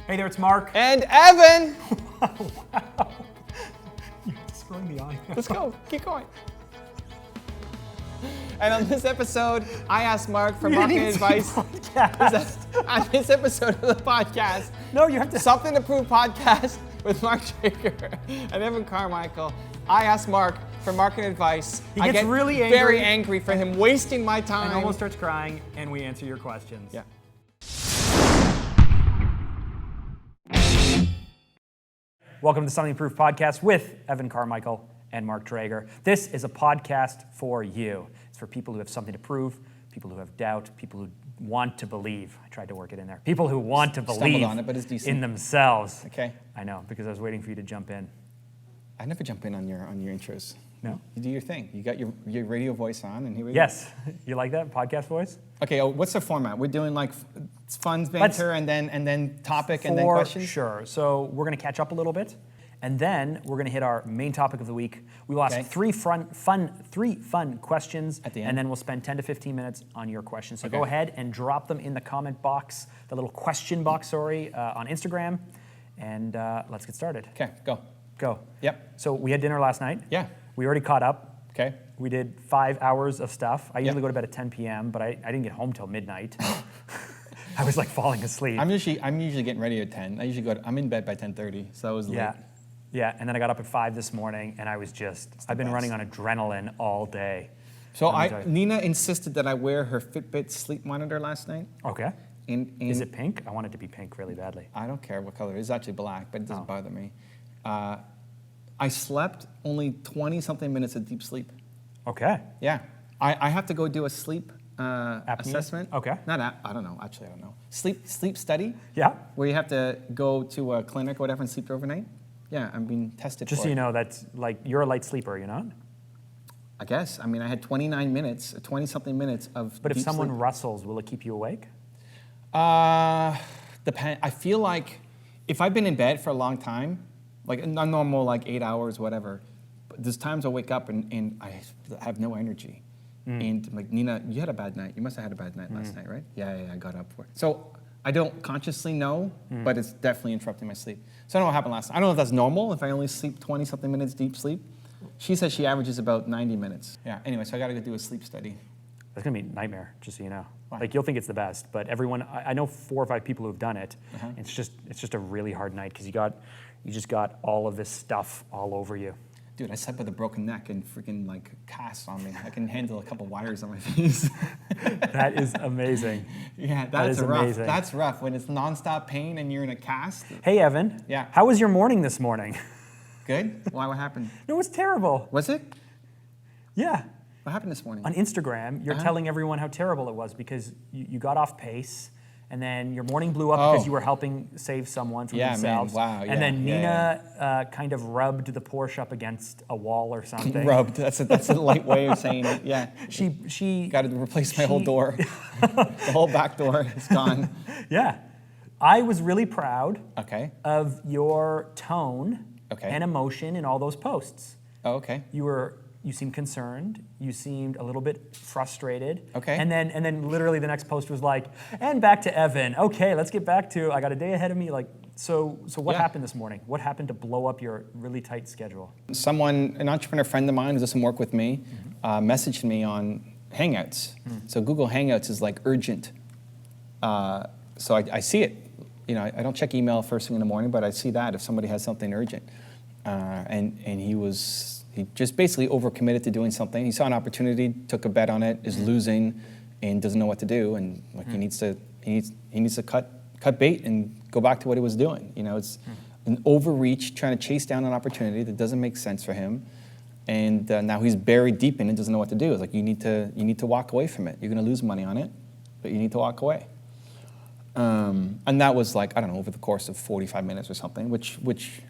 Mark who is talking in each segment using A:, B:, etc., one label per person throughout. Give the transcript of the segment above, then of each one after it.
A: Hey there, it's Mark.
B: And Evan!
A: Wow. You're destroying the audio.
B: Let's go. Keep going. And on this episode, I asked Mark for marketing advice. On this episode of the podcast,
A: No, you have to.
B: Something to Prove podcast with Mark Drager and Evan Carmichael. I asked Mark for marketing advice.
A: He
B: I
A: gets
B: get
A: really angry.
B: very angry for him wasting my time.
A: And almost starts crying, and we answer your questions.
B: Yeah.
A: Welcome to the Something to Prove podcast with Evan Carmichael and Mark Drager. This is a podcast for you. It's for people who have something to prove, people who have doubt, people who want to believe. I tried to work it in there. People who want to believe
B: on it, but it's decent.
A: in themselves.
B: Okay.
A: I know, because I was waiting for you to jump in.
B: I never jump in on your intros.
A: No?
B: You do your thing. You got your radio voice on, and here we go.
A: Yes. You like that podcast voice?
B: Okay, what's the format? We're doing like fun banter and then topic and then
A: For
B: questions?
A: sure. So we're going to catch up a little bit, and then we're going to hit our main topic of the week. We will ask three fun questions
B: at the end,
A: and then we'll spend 10 to 15 minutes on your questions. So
B: Okay.
A: go ahead and drop them in the comment box, the little question box, on Instagram, and let's get started.
B: Okay, go.
A: Go.
B: Yep.
A: So we had dinner last night.
B: Yeah.
A: We already caught up.
B: Okay.
A: We did 5 hours of stuff. I usually
B: Yep.
A: go to bed at 10 p.m., but I didn't get home till midnight. I was like falling asleep.
B: I'm usually getting ready at 10. I'm in bed by 10:30, so I was late.
A: Yeah, and then I got up at 5 this morning, and I was I've been
B: best.
A: running on adrenaline all day.
B: So
A: Let me tell you.
B: Nina insisted that I wear her Fitbit sleep monitor last night.
A: Okay.
B: And
A: Is it pink? I want it to be pink really badly.
B: I don't care what color. It's actually black, but it doesn't
A: Oh.
B: bother me. I slept only 20-something minutes of deep sleep.
A: Okay.
B: Yeah. I have to go do a sleep assessment.
A: Okay.
B: I don't know. Actually, I don't know. Sleep study.
A: Yeah.
B: Where you have to go to a clinic or whatever and sleep overnight. Yeah, I'm being tested
A: Just
B: for
A: so you
B: it.
A: know, that's like, you're a light sleeper, you're not?
B: I guess. I mean, I had 29 minutes, 20-something minutes of
A: But if
B: deep
A: someone
B: sleep.
A: rustles, will it keep you awake?
B: Depend. I feel like if I've been in bed for a long time, like a normal like 8 hours, whatever, but there's times I wake up and I have no energy. And I'm like, Nina, you had a bad night. You must have had a bad night last night, right? Yeah, I got up for it. So I don't consciously know, but it's definitely interrupting my sleep. So I don't know what happened last night. I don't know if that's normal, if I only sleep 20-something minutes deep sleep. She says she averages about 90 minutes. Yeah, anyway, so I got to go do a sleep study.
A: That's going to be a nightmare, just so you know.
B: Why?
A: Like, you'll think it's the best, but everyone, I know 4 or 5 people who've done it. It's just a really hard night because you just got all of this stuff all over you.
B: Dude, I slept with a broken neck and freaking like casts on me. I can handle a couple wires on my face.
A: That is amazing.
B: Yeah,
A: That
B: that's
A: is
B: rough.
A: amazing.
B: That's rough when it's nonstop pain and you're in a cast.
A: Hey, Evan.
B: Yeah.
A: How was your morning this morning?
B: Good. Why? What happened?
A: No, it was terrible.
B: Was it?
A: Yeah.
B: What happened this morning?
A: On Instagram, you're telling everyone how terrible it was because you got off pace, and then your morning blew up because you were helping save someone from
B: Yeah, man.
A: themselves.
B: Wow,
A: And then
B: yeah,
A: Nina kind of rubbed the Porsche up against a wall or something.
B: Rubbed. That's a light way of saying it. Yeah.
A: She
B: Got to replace my whole door. The whole back door is gone.
A: Yeah. I was really proud
B: Okay.
A: of your tone
B: Okay.
A: and emotion in all those posts.
B: Oh, okay.
A: You seemed concerned. You seemed a little bit frustrated.
B: Okay.
A: And then literally the next post was like, and back to Evan. Okay, let's get back to, I got a day ahead of me. Like, so what
B: Yeah.
A: happened this morning? What happened to blow up your really tight schedule?
B: An entrepreneur friend of mine who does some work with me, messaged me on Hangouts. So Google Hangouts is like urgent. So I see it. You know, I don't check email first thing in the morning, but I see that if somebody has something urgent. And he just basically overcommitted to doing something. He saw an opportunity, took a bet on it, is losing, and doesn't know what to do. And like he needs to cut bait and go back to what he was doing. You know, it's an overreach, trying to chase down an opportunity that doesn't make sense for him. And now he's buried deep in it, doesn't know what to do. It's like you need to walk away from it. You're going to lose money on it, but you need to walk away. And that was like, I don't know, over the course of 45 minutes or something, which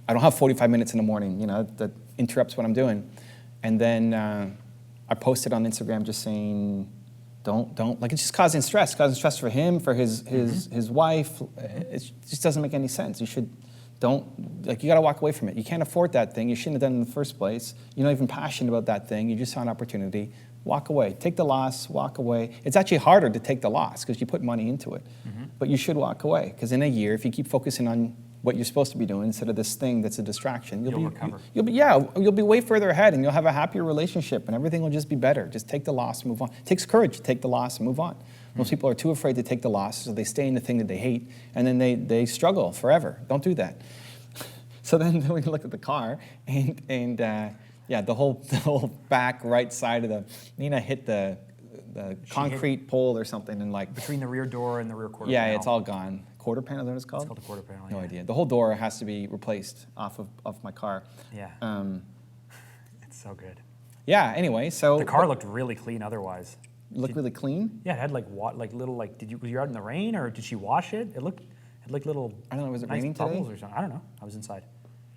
B: I don't have 45 minutes in the morning, you know, that interrupts what I'm doing. And then I posted on Instagram just saying, don't, like it's just causing stress for him, for his wife. It just doesn't make any sense. You gotta walk away from it. You can't afford that thing. You shouldn't have done it in the first place. You're not even passionate about that thing. You just saw an opportunity. Walk away. Take the loss, walk away. It's actually harder to take the loss because you put money into it. but you should walk away, because in a year, if you keep focusing on what you're supposed to be doing instead of this thing that's a distraction,
A: You'll recover.
B: You'll be way further ahead, and you'll have a happier relationship, and everything will just be better. Just take the loss and move on. It takes courage to take the loss and move on. Most people are too afraid to take the loss, so they stay in the thing that they hate, and then they struggle forever. Don't do that. So then we look at the car, and the whole back right side of Nina hit the concrete pole or something, and like
A: between the rear door and the rear quarter
B: yeah,
A: panel.
B: it's all gone. Quarter panel, is that what it's called?
A: It's called a quarter panel.
B: No
A: yeah.
B: idea. The whole door has to be replaced off of my car.
A: Yeah. It's so good.
B: Yeah. Anyway, so
A: The car looked really clean otherwise.
B: looked really clean.
A: Yeah, it had like little like. Was you out in the rain or did she wash it? It looked had like little.
B: I don't know. Was it
A: nice
B: raining today?
A: bubbles or something. I don't know. I was inside.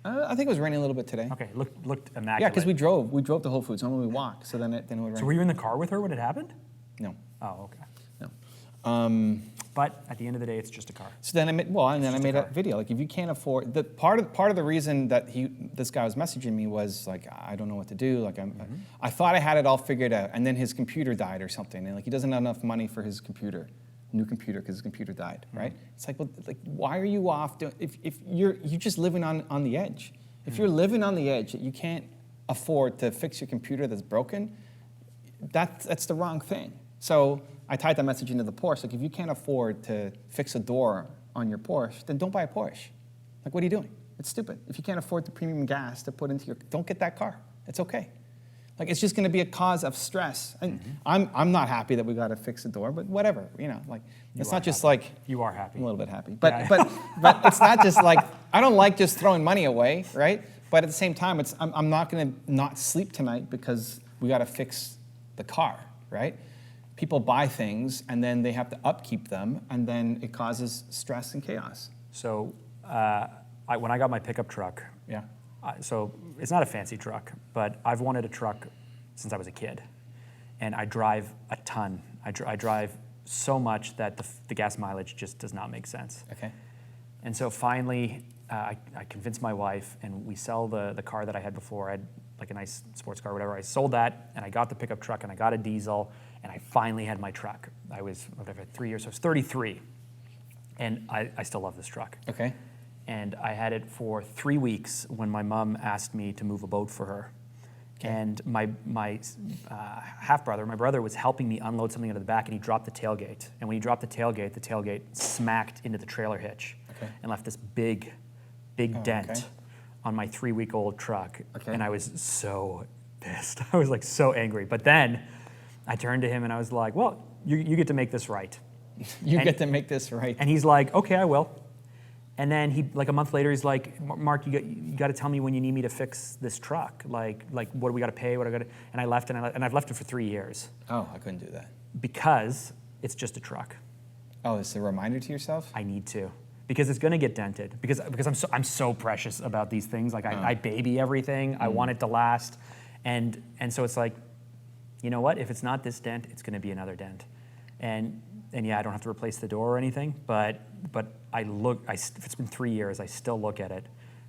B: I think it was raining a little bit today.
A: Okay, looked immaculate.
B: Yeah, because we drove to Whole Foods. Normally we walk, so then it would rain.
A: So were you in the car with her when it happened?
B: No.
A: Oh, okay.
B: No.
A: But at the end of the day, it's just a car.
B: So then I made a
A: car.
B: video. Like, if you can't afford the part of the reason that this guy was messaging me was like, I don't know what to do. Like, I thought I had it all figured out, and then his computer died or something, and like he doesn't have enough money for his new computer because his computer died. Right? It's like, well, like, why are you off doing? If you're just living on the edge. If you're living on the edge, that you can't afford to fix your computer that's broken, that's the wrong thing. So I tied that message into the Porsche. Like, if you can't afford to fix a door on your Porsche, then don't buy a Porsche. Like, what are you doing? It's stupid. If you can't afford the premium gas to put into don't get that car. It's okay. Like, it's just going to be a cause of stress. And I'm not happy that we got to fix the door, but whatever. Like, it's not just like
A: You are happy.
B: I'm a little bit happy, but it's not just like I don't like just throwing money away, right? But at the same time, I'm not going to not sleep tonight because we got to fix the car, right? People buy things and then they have to upkeep them, and then it causes stress and chaos.
A: So when I got my pickup truck,
B: Yeah.
A: so it's not a fancy truck, but I've wanted a truck since I was a kid, and I drive a ton. I drive so much that the gas mileage just does not make sense.
B: Okay.
A: And so finally, I convinced my wife, and we sell the car that I had before. I had like a nice sports car, whatever. I sold that, and I got the pickup truck, and I got a diesel, and I finally had my truck. I was, whatever, 3 years, so I was 33, and I still love this truck.
B: Okay.
A: And I had it for 3 weeks when my mom asked me to move a boat for her. Okay. And my half-brother, my brother, was helping me unload something out of the back, and he dropped the tailgate. And when he dropped the tailgate smacked into the trailer hitch and left this big dent on my 3-week-old truck. Okay. And I was so pissed. I was like so angry. But then I turned to him and I was like, well, you get to make this right.
B: You get to make this right.
A: And he's like, okay, I will. And then he, like a month later, he's like, Mark, you got to tell me when you need me to fix this truck. Like what do we got to pay? What I got to? And I left, and I've left it for 3 years.
B: Oh, I couldn't do that.
A: Because it's just a truck.
B: Oh, it's a reminder to yourself?
A: I need to, because it's going to get dented. Because I'm so precious about these things. Like I baby everything. I want it to last, and so it's like, you know what? If it's not this dent, it's going to be another dent, and yeah, I don't have to replace the door or anything, but if it's been 3 years, I still look at it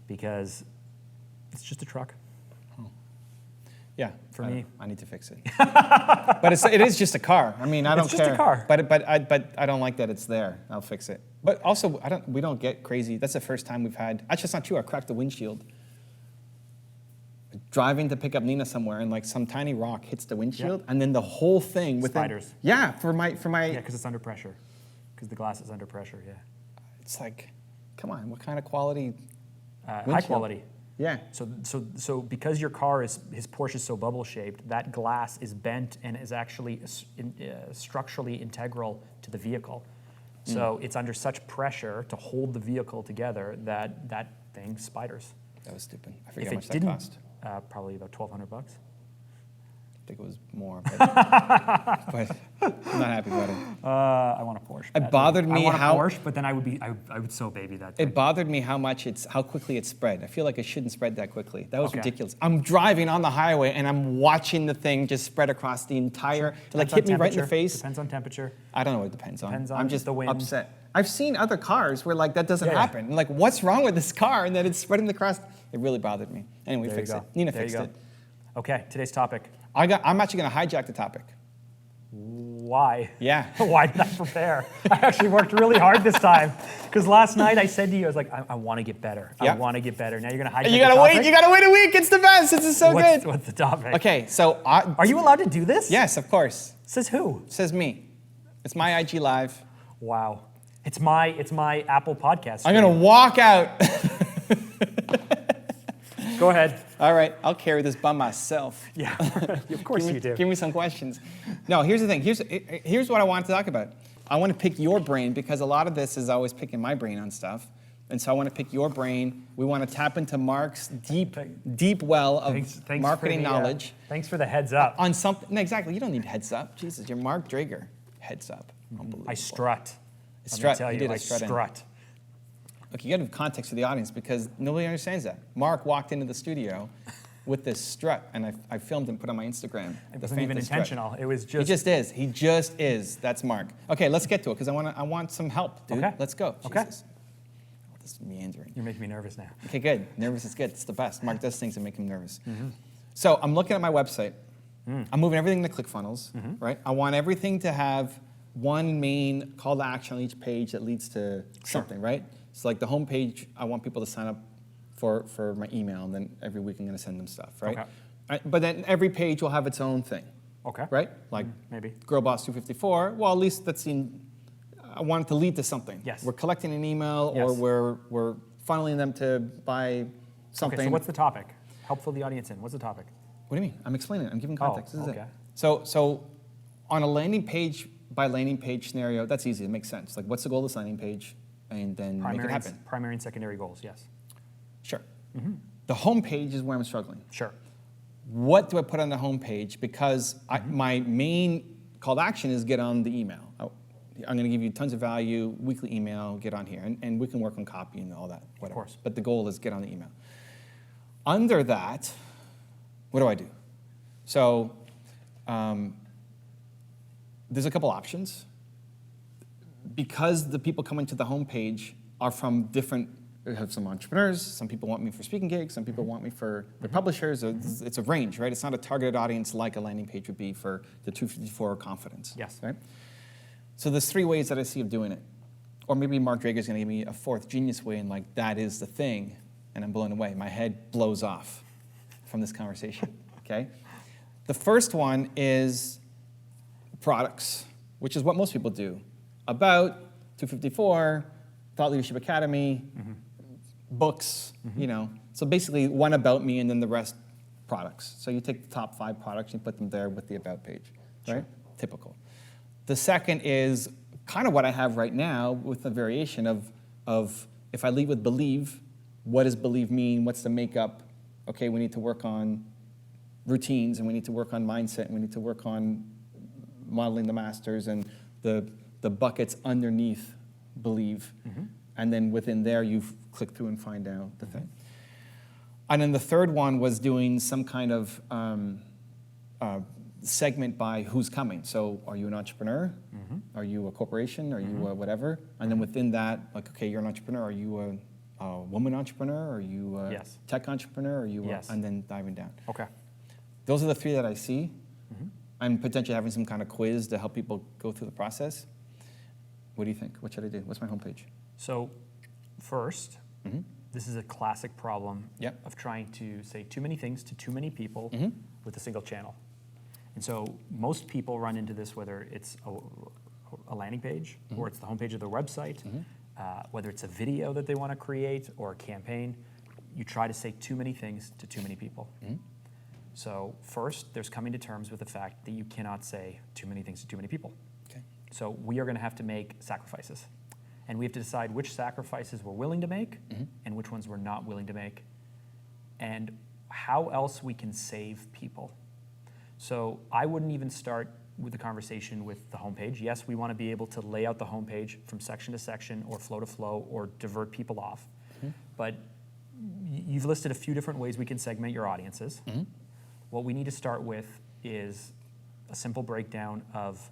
A: because it's just a truck.
B: Oh. Yeah,
A: for me,
B: I need to fix it. But it is just a car. I mean, I don't care.
A: It's just a car.
B: But I don't like that it's there. I'll fix it. But also, we don't get crazy. That's the first time we've had. Actually, it's not true. I cracked the windshield. Driving to pick up Nina somewhere, and like some tiny rock hits the windshield, and then the whole thing with
A: spiders.
B: Yeah, for my.
A: Yeah, because it's under pressure. Because the glass is under pressure. Yeah.
B: It's like, come on, what kind of quality?
A: High quality.
B: Yeah.
A: So because your car his Porsche is so bubble shaped, that glass is bent and is actually structurally integral to the vehicle. So it's under such pressure to hold the vehicle together that thing spiders.
B: That was stupid. I forget how much that cost.
A: Probably about $1,200.
B: I think it was more, but I'm not happy about it.
A: I want a Porsche.
B: It bothered me
A: I want
B: how
A: a Porsche, but then I would so baby that thing.
B: It bothered me how quickly it spread. I feel like it shouldn't spread that quickly. That was ridiculous. I'm driving on the highway and I'm watching the thing just spread across the entire, to like hit me right in the face.
A: Depends on temperature.
B: I don't know what it depends on.
A: Depends on
B: I'm just
A: the wind.
B: upset. I've seen other cars where like that doesn't happen. I'm like, what's wrong with this car? And then it's spreading across. It really bothered me. Anyway, we fixed it. Nina fixed it.
A: Okay, today's topic.
B: I'm actually going to hijack the topic.
A: What why.
B: Yeah.
A: Why did I prepare? I actually worked really hard this time. Because last night I said to you, I was like, I want to get better.
B: Yeah.
A: I want to get better. Now you're going to hijack
B: You gotta
A: the topic?
B: wait. You gotta wait a week. It's the best. This is so good.
A: What's the topic?
B: Okay, so
A: Are you allowed to do this?
B: Yes, of course.
A: Says who?
B: Says me. It's my IG Live.
A: Wow. It's my Apple podcast.
B: I'm gonna walk out.
A: Go ahead.
B: All right, I'll carry this by myself.
A: Yeah, of course you do.
B: Give me some questions. No, here's the thing. Here's what I want to talk about. I want to pick your brain because a lot of this is always picking my brain on stuff. And so I want to pick your brain. We want to tap into Mark's deep well of marketing knowledge.
A: Thanks for the heads up.
B: On something. No, exactly. You don't need heads up. Jesus, you're Mark Drager. Heads up. Unbelievable.
A: I strut.
B: Strut.
A: Let me tell you, I
B: strut.
A: strut.
B: Look, you got to have context for the audience because nobody understands that. Mark walked into the studio with this strut, and I filmed and put on my Instagram.
A: It wasn't even intentional. It was just.
B: He just is. He just is. That's Mark. Okay, let's get to it because I want some help, dude.
A: Okay.
B: Let's go.
A: Okay.
B: Jesus. This is meandering.
A: You're making me nervous now.
B: Okay, good. Nervous is good. It's the best. Mark does things that make him nervous. Mm-hmm. So I'm looking at my website. I'm moving everything into ClickFunnels, right? I want everything to have one main call to action on each page that leads to something, right? So like the home page, I want people to sign up for my email, and then every week I'm going to send them stuff, right?
A: Okay.
B: But then every page will have its own thing,
A: Okay.
B: right? Like
A: Maybe.
B: Girl Boss 254. Well, at least that's I want it to lead to something.
A: Yes.
B: We're collecting an email,
A: Yes.
B: or we're funneling them to buy something.
A: Okay, so what's the topic? Help fill the audience in. What's the topic?
B: What do you mean? I'm explaining it. I'm giving context. This is
A: okay.
B: it. So on a landing page by landing page scenario, that's easy. It makes sense. Like, what's the goal of this landing page? And then make it happen.
A: Primary and secondary goals, yes.
B: Sure. Mm-hmm. The home page is where I'm struggling.
A: Sure.
B: What do I put on the home page? Because my main call to action is get on the email. I'm going to give you tons of value, weekly email, get on here. And we can work on copy and all that, whatever.
A: Of course.
B: But the goal is get on the email. Under that, what do I do? So there's a couple options. Because the people coming to the homepage are from different, we have some entrepreneurs, some people want me for speaking gigs, some people want me for their publishers. It's a range, right? It's not a targeted audience like a landing page would be for the 254 Confidence.
A: Yes.
B: Right? So there's three ways that I see of doing it. Or maybe Mark Drager is going to give me a fourth genius way and like, that is the thing, and I'm blown away. My head blows off from this conversation, okay? The first one is products, which is what most people do. About 254, Thought Leadership Academy, books, you know. So basically one about me and then the rest products. So you take the top 5 products and you put them there with the about page, right? Sure. Typical. The second is kind of what I have right now with a variation of if I lead with believe, what does believe mean? What's the makeup? Okay, we need to work on routines and we need to work on mindset and we need to work on modeling the masters and the buckets underneath believe. And then within there, you click through and find out the thing. And then the third one was doing some kind of segment by who's coming. So are you an entrepreneur? Are you a corporation? Are you a whatever? And then within that, like, okay, you're an entrepreneur. Are you a woman entrepreneur? Are you a tech entrepreneur? Are you and then diving down.
A: Okay.
B: Those are the three that I see. I'm potentially having some kind of quiz to help people go through the process. What do you think? What should I do? What's my homepage?
A: So first, this is a classic problem of trying to say too many things to too many people with a single channel. And so most people run into this, whether it's a landing page or it's the homepage of their website, whether it's a video that they want to create or a campaign, you try to say too many things to too many people. So first, there's coming to terms with the fact that you cannot say too many things to too many people. So we are going to have to make sacrifices. And we have to decide which sacrifices we're willing to make and which ones we're not willing to make. And how else we can save people. So I wouldn't even start with the conversation with the homepage. Yes, we want to be able to lay out the homepage from section to section or flow to flow or divert people off. But you've listed a few different ways we can segment your audiences. What we need to start with is a simple breakdown of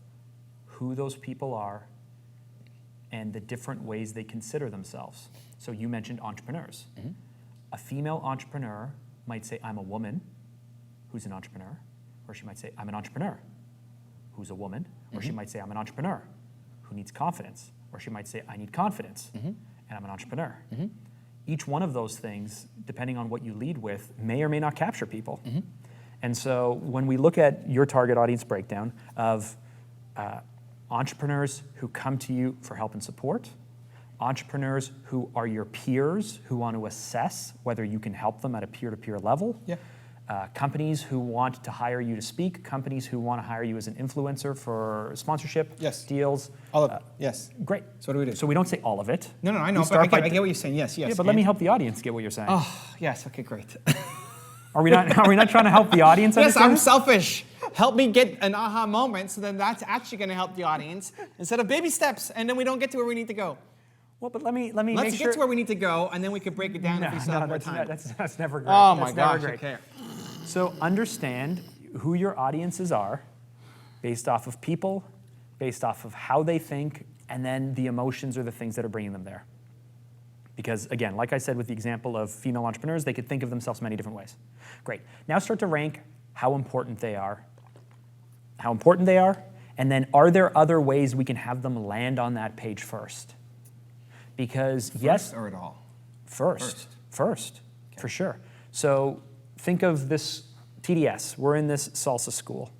A: who those people are and the different ways they consider themselves. So you mentioned entrepreneurs. A female entrepreneur might say, I'm a woman who's an entrepreneur, or she might say, I'm an entrepreneur who's a woman Or she might say, I'm an entrepreneur who needs confidence. Or she might say, I need confidence, and I'm an entrepreneur. Each one of those things, depending on what you lead with, may or may not capture people. And so when we look at your target audience breakdown of entrepreneurs who come to you for help and support, entrepreneurs who are your peers who want to assess whether you can help them at a peer-to-peer level, companies who want to hire you to speak, companies who want to hire you as an influencer for sponsorship deals.
B: All of it. Yes.
A: Great.
B: So what do we do?
A: So we don't say all of it.
B: No, I know, but I get what you're saying. Yes.
A: Yeah, but let me help the audience get what you're saying.
B: Oh, yes. Okay, great.
A: Are we not trying to help the audience
B: Yes,
A: understand?
B: I'm selfish. Help me get an aha moment, so then that's actually going to help the audience instead of baby steps, and then we don't get to where we need to go.
A: Well, but let me
B: Let's
A: make sure.
B: get to where we need to go, and then we can break it down if we still have more time.
A: That's never great.
B: Oh
A: That's
B: my
A: never
B: gosh.
A: great.
B: Okay.
A: So understand who your audiences are based off of people, based off of how they think, and then the emotions or the things that are bringing them there. Because again, like I said with the example of female entrepreneurs, they could think of themselves many different ways. Great. Now start to rank how important they are, and then are there other ways we can have them land on that page first? Because yes,
B: or at all?
A: First, for sure. So think of this TDS. We're in this salsa school,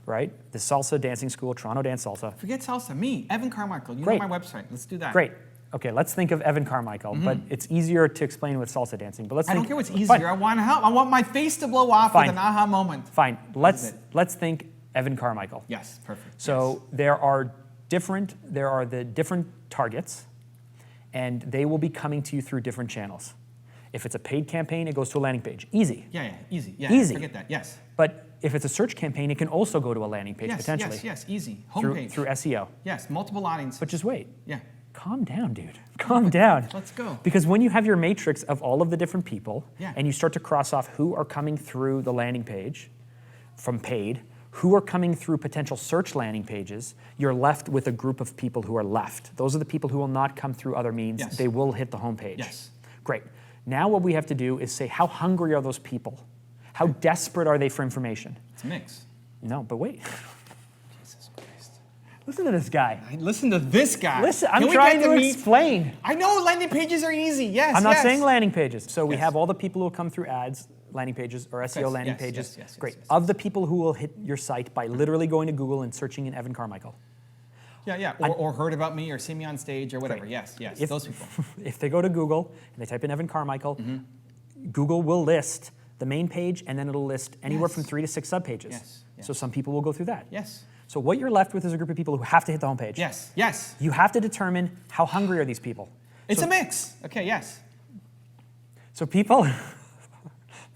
A: right? The salsa dancing school, Toronto Dance Salsa.
B: Forget salsa. Me, Evan Carmichael. You
A: Great.
B: know my website. Let's do that.
A: Great. Okay, let's think of Evan Carmichael, but it's easier to explain with salsa dancing. But let's
B: I
A: think.
B: don't care what's easier.
A: Fine.
B: I want to help. I want my face to blow off
A: Fine.
B: with an aha moment.
A: Fine.
B: This is
A: Let's think Evan Carmichael.
B: Yes, perfect.
A: So there are the different targets, and they will be coming to you through different channels. If it's a paid campaign, it goes to a landing page. Easy.
B: Yeah, easy. Yeah,
A: Easy.
B: Forget that. Yes.
A: But if it's a search campaign, it can also go to a landing page
B: Yes,
A: potentially.
B: yes, easy.
A: Through
B: Homepage.
A: SEO.
B: Yes, multiple audiences.
A: But just wait.
B: Yeah.
A: Calm down, dude. Calm down.
B: Let's go.
A: Because when you have your matrix of all of the different people,
B: Yeah.
A: and you start to cross off who are coming through the landing page from paid, who are coming through potential search landing pages, you're left with a group of people who are left. Those are the people who will not come through other means.
B: Yes.
A: They will hit the homepage.
B: Yes.
A: Great. Now what we have to do is say, how hungry are those people? How desperate are they for information?
B: It's a mix.
A: No, but wait.
B: Jesus Christ.
A: Listen to this guy.
B: Listen to this guy.
A: Listen,
B: Can
A: I'm
B: we
A: trying
B: get
A: to
B: meet?
A: explain.
B: I know landing pages are easy. Yes.
A: I'm not
B: yes.
A: saying landing pages. So we
B: Yes.
A: have all the people who will come through ads, landing pages, or SEO
B: Yes,
A: landing
B: yes,
A: pages.
B: yes,
A: Great.
B: yes.
A: Of the people who will hit your site by literally going to Google and searching in Evan Carmichael.
B: Yeah. Or heard about me or seen me on stage or whatever.
A: Great.
B: Yes.
A: If,
B: Those people.
A: if they go to Google and they type in Evan Carmichael, Google will list the main page, and then it'll list anywhere
B: Yes.
A: from 3 to 6 subpages.
B: Yes.
A: So some people will go through that.
B: Yes.
A: So what you're left with is a group of people who have to hit the homepage.
B: Yes.
A: You have to determine how hungry are these people.
B: It's
A: So-
B: a mix. Okay, yes.
A: So people,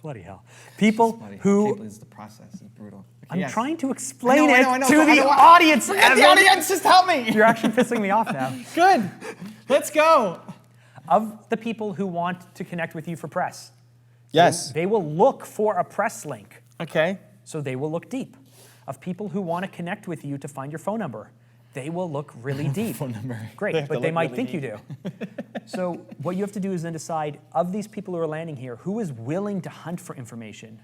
A: bloody hell, people
B: Bloody hell,
A: who,
B: can't believe this is the process. It's brutal. Okay,
A: I'm
B: yes.
A: trying to explain
B: I
A: it
B: know,
A: to
B: I
A: the
B: don't want-
A: audience,
B: Forget the
A: Evan.
B: audience, just help me.
A: You're actually pissing me off now.
B: Good. Let's go.
A: Of the people who want to connect with you for press,
B: Yes.
A: they will look for a press link.
B: Okay.
A: So they will look deep. Of people who want to connect with you to find your phone number, they will look really deep.
B: Phone number.
A: Great,
B: They have to
A: but they
B: look
A: might
B: really
A: think you do. So what you have to do is then decide, of these people who are landing here, who is willing to hunt for information?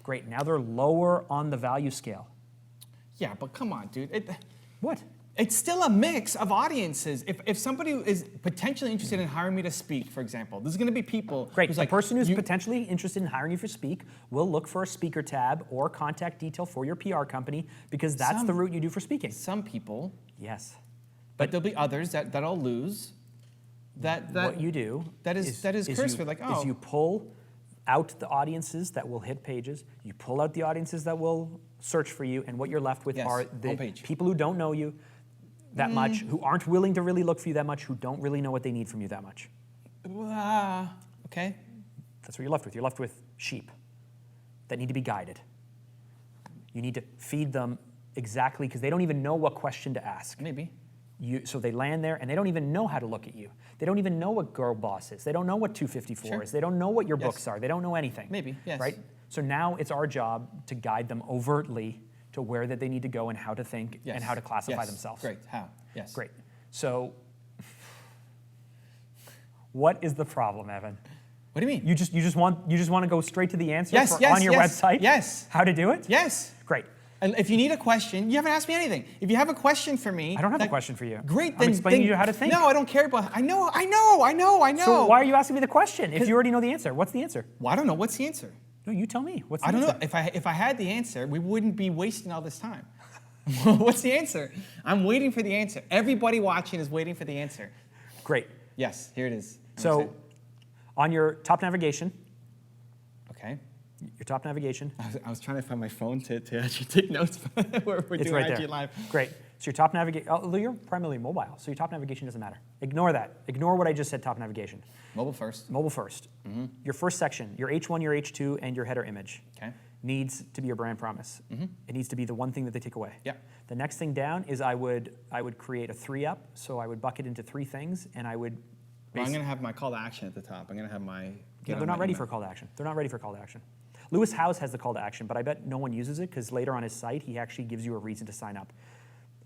A: Great, now they're lower on the value scale.
B: Yeah, but come on, dude.
A: What?
B: It's still a mix of audiences. If somebody is potentially interested in hiring me to speak, for example, there's going to be people.
A: Great.
B: Who's
A: The
B: like,
A: person who's
B: you-
A: potentially interested in hiring you for speak will look for a speaker tab or contact detail for your PR company because that's
B: Some-
A: the route you do for speaking.
B: Some people,
A: Yes.
B: but there'll be others that I'll lose. That
A: What you do
B: that is cursed with, like,
A: is
B: oh.
A: you pull out the audiences that will hit pages, you pull out the audiences that will search for you, and what you're left with
B: Yes,
A: are the
B: homepage.
A: people who don't know you that much, who aren't willing to really look for you that much, who don't really know what they need from you that much.
B: Okay.
A: That's what you're left with. You're left with sheep that need to be guided. You need to feed them exactly, because they don't even know what question to ask.
B: Maybe.
A: So they land there, and they don't even know how to look at you. They don't even know what Girl Boss is. They don't know what 254
B: Sure.
A: is. They don't know what your
B: Yes.
A: books are. They don't know anything.
B: Maybe, yes.
A: Right? So now it's our job to guide them overtly to where that they need to go and how to think
B: Yes.
A: and how to classify
B: Yes.
A: themselves.
B: Great. How? Yes.
A: Great. So what is the problem, Evan?
B: What do you mean?
A: You just want to go straight to the answer
B: Yes,
A: on
B: yes,
A: your
B: yes,
A: website?
B: yes.
A: How to do it?
B: Yes.
A: Great.
B: And if you need a question, you haven't asked me anything. If you have a question for me,
A: I don't have a question for you.
B: Great,
A: I'm explaining to you how to think.
B: No, I don't care about. I know.
A: So why are you asking me the question if you already know the answer? What's the answer?
B: Well, I don't know. What's the answer?
A: No, you tell me. What's the
B: I don't
A: answer?
B: know. If I had the answer, we wouldn't be wasting all this time. What's the answer? I'm waiting for the answer. Everybody watching is waiting for the answer.
A: Great.
B: Yes, here it is.
A: So, on your top navigation.
B: Okay.
A: Your top navigation.
B: I was trying to find my phone to actually take notes. We're
A: It's
B: doing
A: right
B: IG
A: there.
B: Live.
A: Great. So your top navigation. Oh, you're primarily mobile, so your top navigation doesn't matter. Ignore that. Ignore what I just said. Top navigation.
B: Mobile first.
A: Mobile first. Mm-hmm. Your first section, your H1, your H2, and your header image.
B: Okay.
A: Needs to be your brand promise. Mm-hmm. It needs to be the one thing that they take away.
B: Yeah.
A: The next thing down is I would create a 3-up. So I would bucket into 3 things, and I would.
B: Well, I'm going to have my call to action at the top. I'm going to have my.
A: No, they're not ready for a call to action. They're not ready for a call to action. Lewis Howes has the call to action, but I bet no one uses it because later on his site he actually gives you a reason to sign up.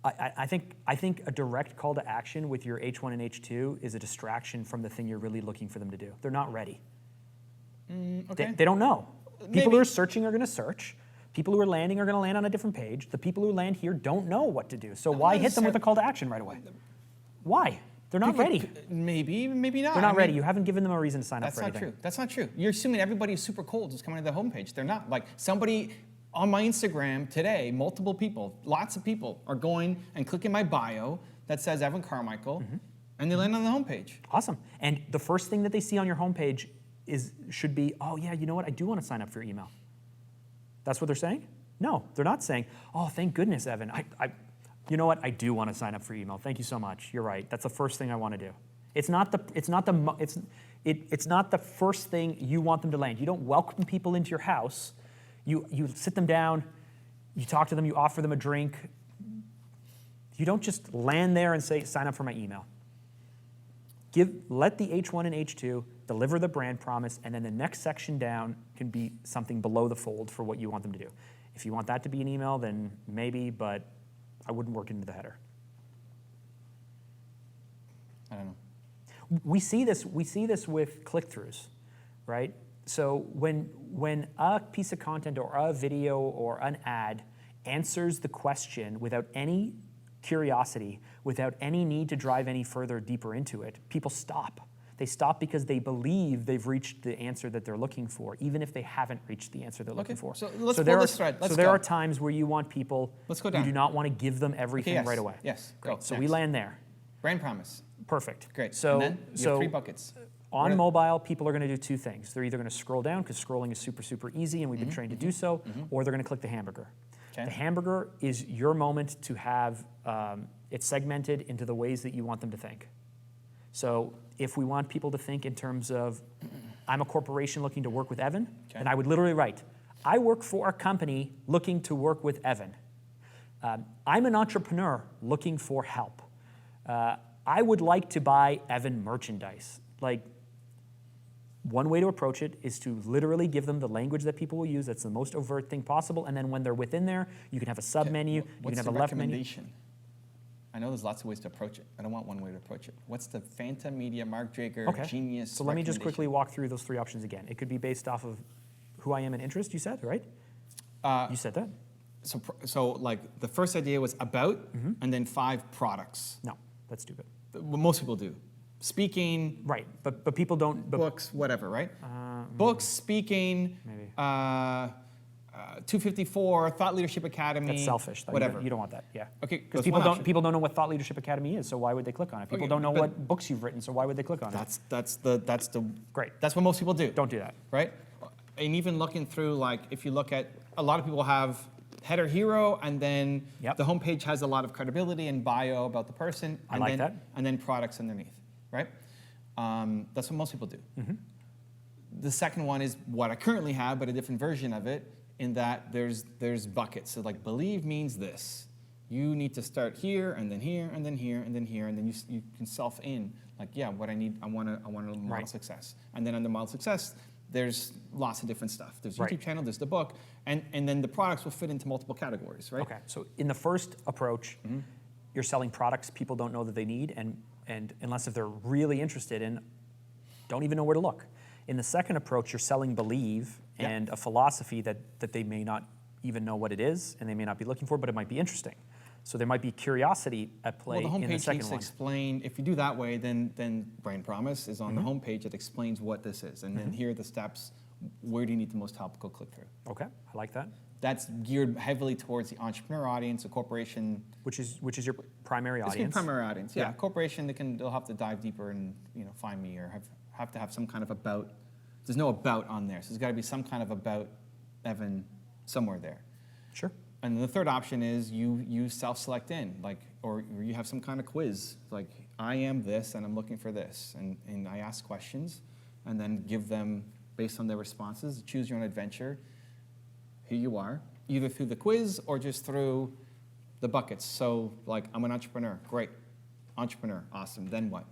A: I think a direct call to action with your H1 and H2 is a distraction from the thing you're really looking for them to do. They're not ready.
B: Okay.
A: They don't know. People
B: Maybe.
A: who are searching are going to search. People who are landing are going to land on a different page. The people who land here don't know what to do. So why hit them with a call to action right away? Why? They're not ready.
B: Maybe not.
A: They're not ready. You haven't given them a reason to sign up for anything.
B: That's not true. You're assuming everybody is super cold just coming to the homepage. They're not. Like somebody on my Instagram today, multiple people, lots of people are going and clicking my bio that says Evan Carmichael, and they land on the homepage.
A: Awesome. And the first thing that they see on your homepage should be, oh yeah, you know what? I do want to sign up for your email. That's what they're saying? No, they're not saying, oh, thank goodness, Evan. You know what? I do want to sign up for your email. Thank you so much. You're right. That's the first thing I want to do. It's not the first thing you want them to land. You don't welcome people into your house. You sit them down. You talk to them. You offer them a drink. You don't just land there and say, sign up for my email. Let the H1 and H2 deliver the brand promise, and then the next section down can be something below the fold for what you want them to do. If you want that to be an email, then maybe, but I wouldn't work into the header.
B: I don't know.
A: We see this with click-throughs, right? So when a piece of content or a video or an ad answers the question without any curiosity, without any need to drive any further deeper into it, people stop. They stop because they believe they've reached the answer that they're looking for, even if they haven't reached the answer they're looking for.
B: So let's pull this thread. Let's
A: so there
B: go.
A: are times where you want people,
B: Let's go down.
A: you do not want to give them everything right away.
B: Yes.
A: Great.
B: Go.
A: So
B: Next.
A: we land there.
B: Brand promise.
A: Perfect.
B: Great.
A: So,
B: and then you have 3 buckets.
A: On mobile, people are going to do 2 things. They're either going to scroll down, because scrolling is super, super easy, and we've been trained to do so, or they're going to click the hamburger.
B: Okay.
A: The hamburger is your moment to have it segmented into the ways that you want them to think. So if we want people to think in terms of, I'm a corporation looking to work with Evan, and I would literally write, I work for a company looking to work with Evan. I'm an entrepreneur looking for help. I would like to buy Evan merchandise. Like, one way to approach it is to literally give them the language that people will use. That's the most overt thing possible. And then when they're within there, you can have a sub-menu, you can have a left menu.
B: I know there's lots of ways to approach it. I don't want one way to approach it. What's the Fanta Media, Mark Drager, genius
A: So let me just quickly walk through those 3 options again. It could be based off of who I am and interest, you said, right? You said that.
B: So like the first idea was about, and then 5 products.
A: No, that's stupid.
B: What most people do. Speaking.
A: Right, but people don't.
B: Books, whatever, right? Books, speaking.
A: Maybe.
B: 254, Thought Leadership Academy.
A: That's selfish. Though.
B: Whatever.
A: You don't want that. Yeah.
B: Okay.
A: Because people don't know what Thought Leadership Academy is, so why would they click on it? People don't know what books you've written, so why would they click on it?
B: That's the
A: Great.
B: That's what most people do.
A: Don't do that.
B: Right? And even looking through, like, if you look at, a lot of people have header hero, and then the homepage has a lot of credibility and bio about the person.
A: I like that.
B: And then products underneath, right? That's what most people do. The second one is what I currently have, but a different version of it, in that there's buckets. So like, believe means this. You need to start here, and then here, and then here, and then here, and then you can self in, like, yeah, what I need, I want a model success. And then under model success, there's lots of different stuff. There's YouTube channel, there's the book, and then the products will fit into multiple categories, right?
A: Okay, so in the first approach, you're selling products people don't know that they need, and unless if they're really interested in, don't even know where to look. In the second approach, you're selling believe and a philosophy that they may not even know what it is, and they may not be looking for it, but it might be interesting. So there might be curiosity at play
B: Well, the
A: in the
B: homepage
A: second
B: needs to
A: one.
B: explain, if you do that way, then Brain Promise is on the homepage that explains what this is. And then here are the steps. Where do you need the most help? Go click through.
A: Okay, I like that.
B: That's geared heavily towards the entrepreneur audience, a corporation.
A: Which is your primary
B: It's
A: audience.
B: your primary audience. Yeah,
A: Yeah.
B: corporation, they'll have to dive deeper and find me or have to have some kind of about. There's no about on there, so there's got to be some kind of about Evan somewhere there.
A: Sure.
B: And then the third option is you self-select in, or you have some kind of quiz, like I am this and I'm looking for this, and I ask questions, and then give them based on their responses. Choose your own adventure. Here you are, either through the quiz or just through the buckets. So, like, I'm an entrepreneur, great, entrepreneur, awesome. Then what?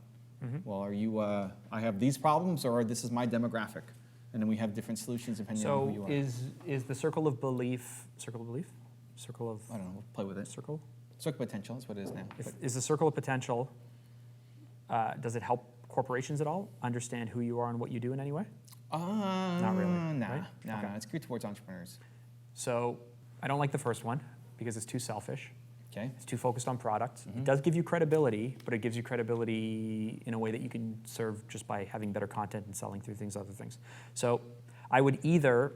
B: Well, are you? I have these problems, or this is my demographic, and then we have different solutions depending on who you
A: So
B: are.
A: is the circle of belief, circle of,
B: I don't know. We'll play with it.
A: circle?
B: Circle potential is what it is now.
A: Is the circle of potential, does it help corporations at all understand who you are and what you do in any way?
B: Not
A: really,
B: Nah,
A: right?
B: no,
A: Okay.
B: no. It's geared towards entrepreneurs.
A: So I don't like the first one because it's too selfish.
B: Okay.
A: It's too focused on product. It does give you credibility, but it gives you credibility in a way that you can serve just by having better content and selling through other things. So I would either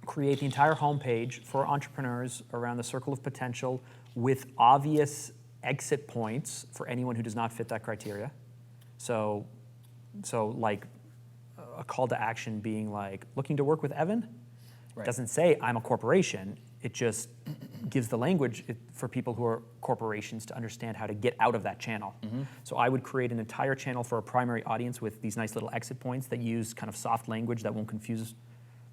A: create the entire homepage for entrepreneurs around the circle of potential with obvious exit points for anyone who does not fit that criteria. So like a call to action being like, looking to work with Evan?
B: Right.
A: It doesn't say I'm a corporation. It just gives the language for people who are corporations to understand how to get out of that channel. So I would create an entire channel for a primary audience with these nice little exit points that use kind of soft language that won't confuse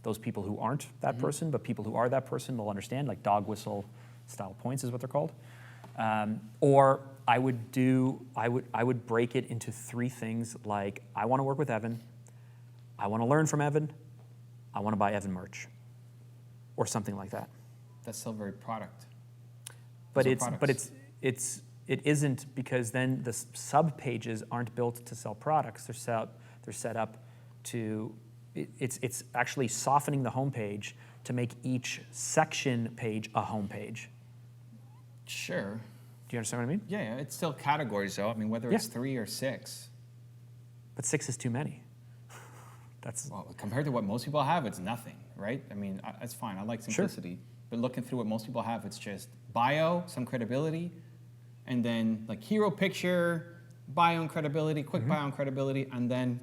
A: those people who aren't that person, but people who are that person will understand, like dog whistle style points is what they're called. Or I would break it into three things, like I want to work with Evan, I want to learn from Evan, I want to buy Evan merch, or something like that.
B: That's still very product.
A: But
B: Those are
A: it
B: products.
A: isn't, because then the sub pages aren't built to sell products. They're set up to. It's actually softening the homepage to make each section page a homepage.
B: Sure.
A: Do you understand what I mean?
B: Yeah, it's still categories though. I mean, whether it's 3 or 6.
A: But 6 is too many. That's
B: Well, compared to what most people have, it's nothing, right? I mean, that's fine. I like simplicity. But looking through what most people have, it's just bio, some credibility, and then like hero picture, bio and credibility, quick bio and credibility, and then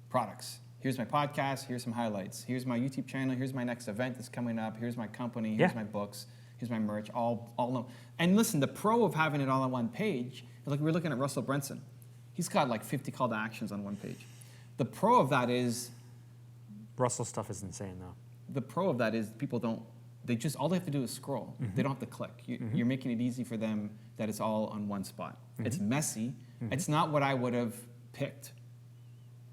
B: products. Here's my podcast. Here's some highlights. Here's my YouTube channel. Here's my next event that's coming up. Here's my company. Here's my books. Here's my merch. All. And listen, the pro of having it all on one page, like we're looking at Russell Brunson. He's got like 50 call to actions on one page. The pro of that is
A: Russell's stuff is insane though.
B: the pro of that is people don't. All they have to do is scroll. They don't have to click. You're making it easy for them that it's all on one spot. It's messy. It's not what I would have picked.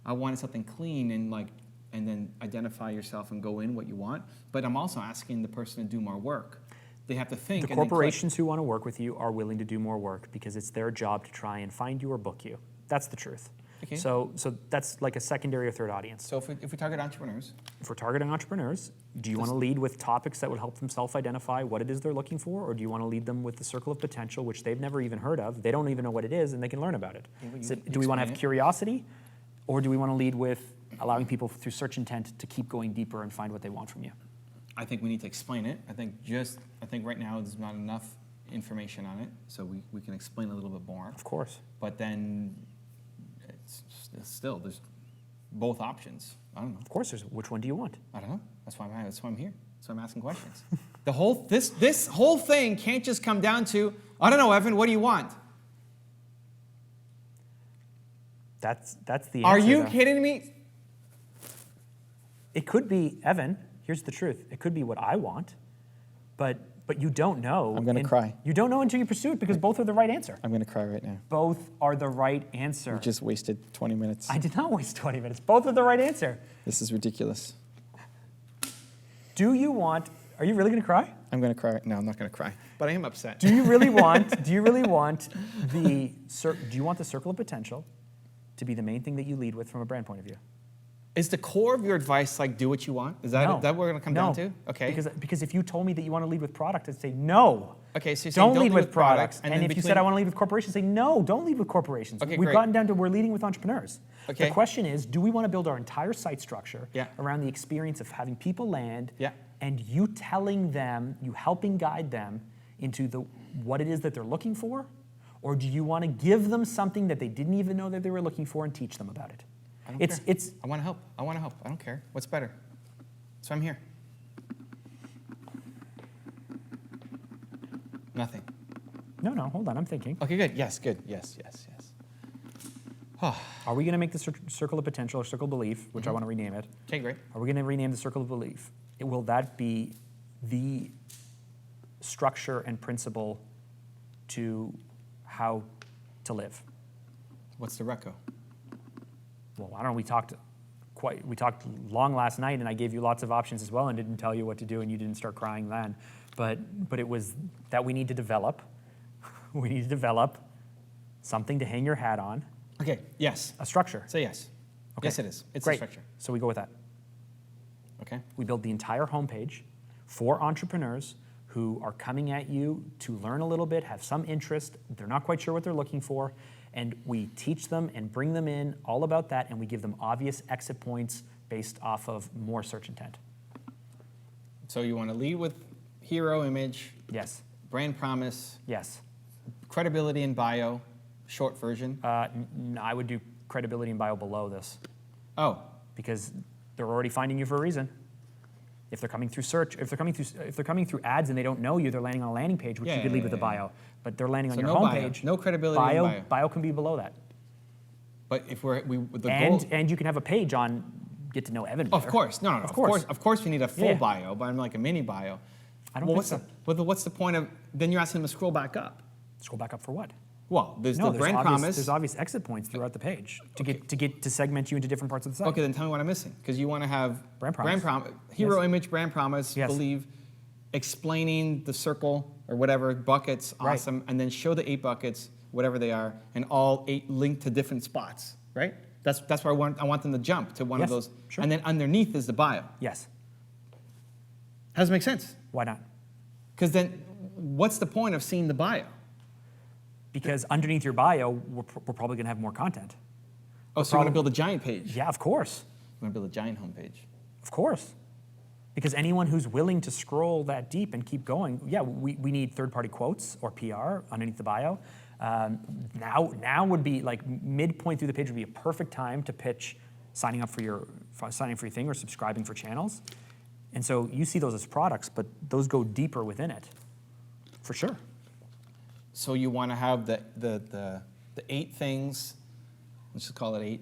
B: I wanted something clean and then identify yourself and go in what you want. But I'm also asking the person to do more work. They have to think.
A: The corporations who want to work with you are willing to do more work because it's their job to try and find you or book you. That's the truth.
B: Okay.
A: So that's like a secondary or third audience.
B: So if we target entrepreneurs,
A: If we're targeting entrepreneurs, do you want to lead with topics that would help them self-identify what it is they're looking for, or do you want to lead them with the circle of potential, which they've never even heard of, they don't even know what it is, and they can learn about it?
B: Yeah, well,
A: So
B: you
A: do we want to have
B: explain it.
A: curiosity, or do we want to lead with allowing people through search intent to keep going deeper and find what they want from you?
B: I think we need to explain it. I think right now there's not enough information on it, so we can explain a little bit more.
A: Of course.
B: But then there's both options. I don't know.
A: Of course, which one do you want?
B: I don't know. That's why I'm here. That's why I'm asking questions. This whole thing can't just come down to, I don't know, Evan, what do you want?
A: That's the answer.
B: Are you
A: though.
B: kidding me?
A: It could be, Evan, here's the truth. It could be what I want, but you don't know.
B: I'm gonna cry.
A: You don't know until you pursue it because both are the right answer.
B: I'm going to cry right now.
A: Both are the right answer.
B: We just wasted 20 minutes.
A: I did not waste 20 minutes. Both are the right answer.
B: This is ridiculous.
A: Are you really going to cry?
B: I'm going to cry. No, I'm not going to cry. But I am upset.
A: Do you really want the circle of potential to be the main thing that you lead with from a brand point of view?
B: Is the core of your advice like do what you want? Is that
A: No.
B: what we're going to come
A: No.
B: down to? Okay.
A: Because if you told me that you want to lead with product, I'd say no.
B: Okay, so you're saying
A: Don't lead with products. And
B: then
A: if you said I want to lead with corporations, say no, don't lead with corporations.
B: Okay,
A: We've
B: great.
A: gotten down to we're leading with entrepreneurs.
B: Okay.
A: The question is, do we want to build our entire site structure
B: Yeah.
A: around the experience of having people land
B: Yeah.
A: and you telling them, you helping guide them into what it is that they're looking for? Or do you want to give them something that they didn't even know that they were looking for and teach them about it?
B: I don't care.
A: It's
B: I want to help. I want to help. I don't care. What's better? So I'm here. Nothing.
A: no, hold on, I'm thinking.
B: Okay, good. Yes, good. Yes. Oh,
A: Are we going to make the circle of potential or circle of belief, which I want to rename it?
B: okay, great.
A: Are we going to rename the circle of belief? Will that be the structure and principle to how to live?
B: What's the reco?
A: Well, I don't know. We talked long last night, and I gave you lots of options as well, and didn't tell you what to do, and you didn't start crying then. But it was that we need to develop. We need to develop something to hang your hat on.
B: Okay, yes.
A: A structure.
B: Say yes.
A: Okay.
B: Yes, it is. It's
A: Great.
B: a structure.
A: So we go with that.
B: Okay.
A: We build the entire homepage for entrepreneurs who are coming at you to learn a little bit, have some interest, they're not quite sure what they're looking for, and we teach them and bring them in all about that, and we give them obvious exit points based off of more search intent.
B: So you want to lead with hero image,
A: Yes.
B: brand promise,
A: Yes.
B: credibility in bio, short version.
A: I would do credibility and bio below this
B: Oh,
A: because they're already finding you for a reason. If they're coming through search, if they're coming through ads and they don't know you, they're landing on a landing page, which you could lead with a bio. But they're landing on
B: So
A: your
B: no bio,
A: homepage.
B: no credibility in bio.
A: Bio can be below that.
B: But if the goal.
A: And you can have a page on get to know Evan better.
B: Of course, no.
A: Of course.
B: Of course, we need a full
A: Yeah.
B: bio, but I'm like a mini bio.
A: I don't
B: well,
A: think
B: what's the point of? Then you're asking them to scroll back up.
A: Scroll back up for what?
B: Well, there's
A: No,
B: the brand promise.
A: There's obvious exit points throughout the page to segment you into different parts of the site.
B: Okay, then tell me what I'm missing, because you want to have
A: Brand promise.
B: hero
A: Yes.
B: image, brand promise,
A: Yes.
B: believe, explaining the circle or whatever buckets,
A: Right.
B: awesome, and then show the 8 buckets, whatever they are, and all 8 linked to different spots, right? That's where I want them to jump to one
A: Yes,
B: of those,
A: sure.
B: and then underneath is the bio.
A: Yes.
B: How does it make sense?
A: Why not?
B: Because then, what's the point of seeing the bio?
A: Because underneath your bio, we're probably going to have more content.
B: Oh, so you want to build a giant page?
A: Yeah, of course.
B: You want to build a giant homepage?
A: Of course. Because anyone who's willing to scroll that deep and keep going, yeah, we need third-party quotes or PR underneath the bio. Now would be like midpoint through the page would be a perfect time to pitch signing up for your thing or subscribing for channels. And so you see those as products, but those go deeper within it, for sure.
B: So you want to have the 8 things, let's just call it 8,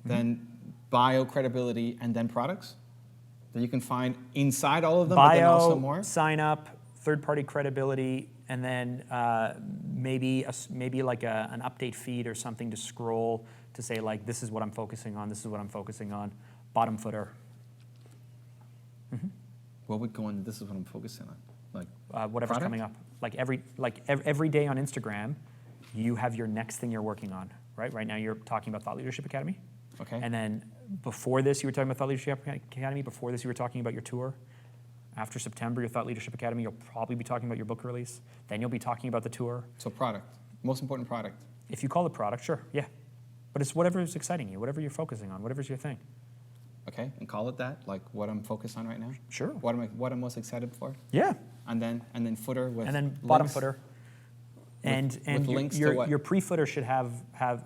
B: then bio, credibility, and then products that you can find inside all of them, but then also
A: Bio,
B: more?
A: sign up, third-party credibility, and then maybe like an update feed or something to scroll to say like, this is what I'm focusing on, this is what I'm focusing on, bottom footer.
B: What would go in, this is what I'm focusing on? Like
A: Whatever's
B: product?
A: coming up. Like every day on Instagram, you have your next thing you're working on, right? Right now you're talking about Thought Leadership Academy.
B: Okay.
A: And then before this, you were talking about Thought Leadership Academy. Before this, you were talking about your tour. After September, your Thought Leadership Academy, you'll probably be talking about your book release. Then you'll be talking about the tour.
B: So product, most important product.
A: If you call it product, sure, yeah. But it's whatever is exciting you, whatever you're focusing on, whatever's your thing.
B: Okay, and call it that, like what I'm focused on right now?
A: Sure.
B: What I'm most excited for?
A: Yeah.
B: And then footer with
A: And then bottom
B: links?
A: footer. And
B: links to what?
A: your pre-footer should have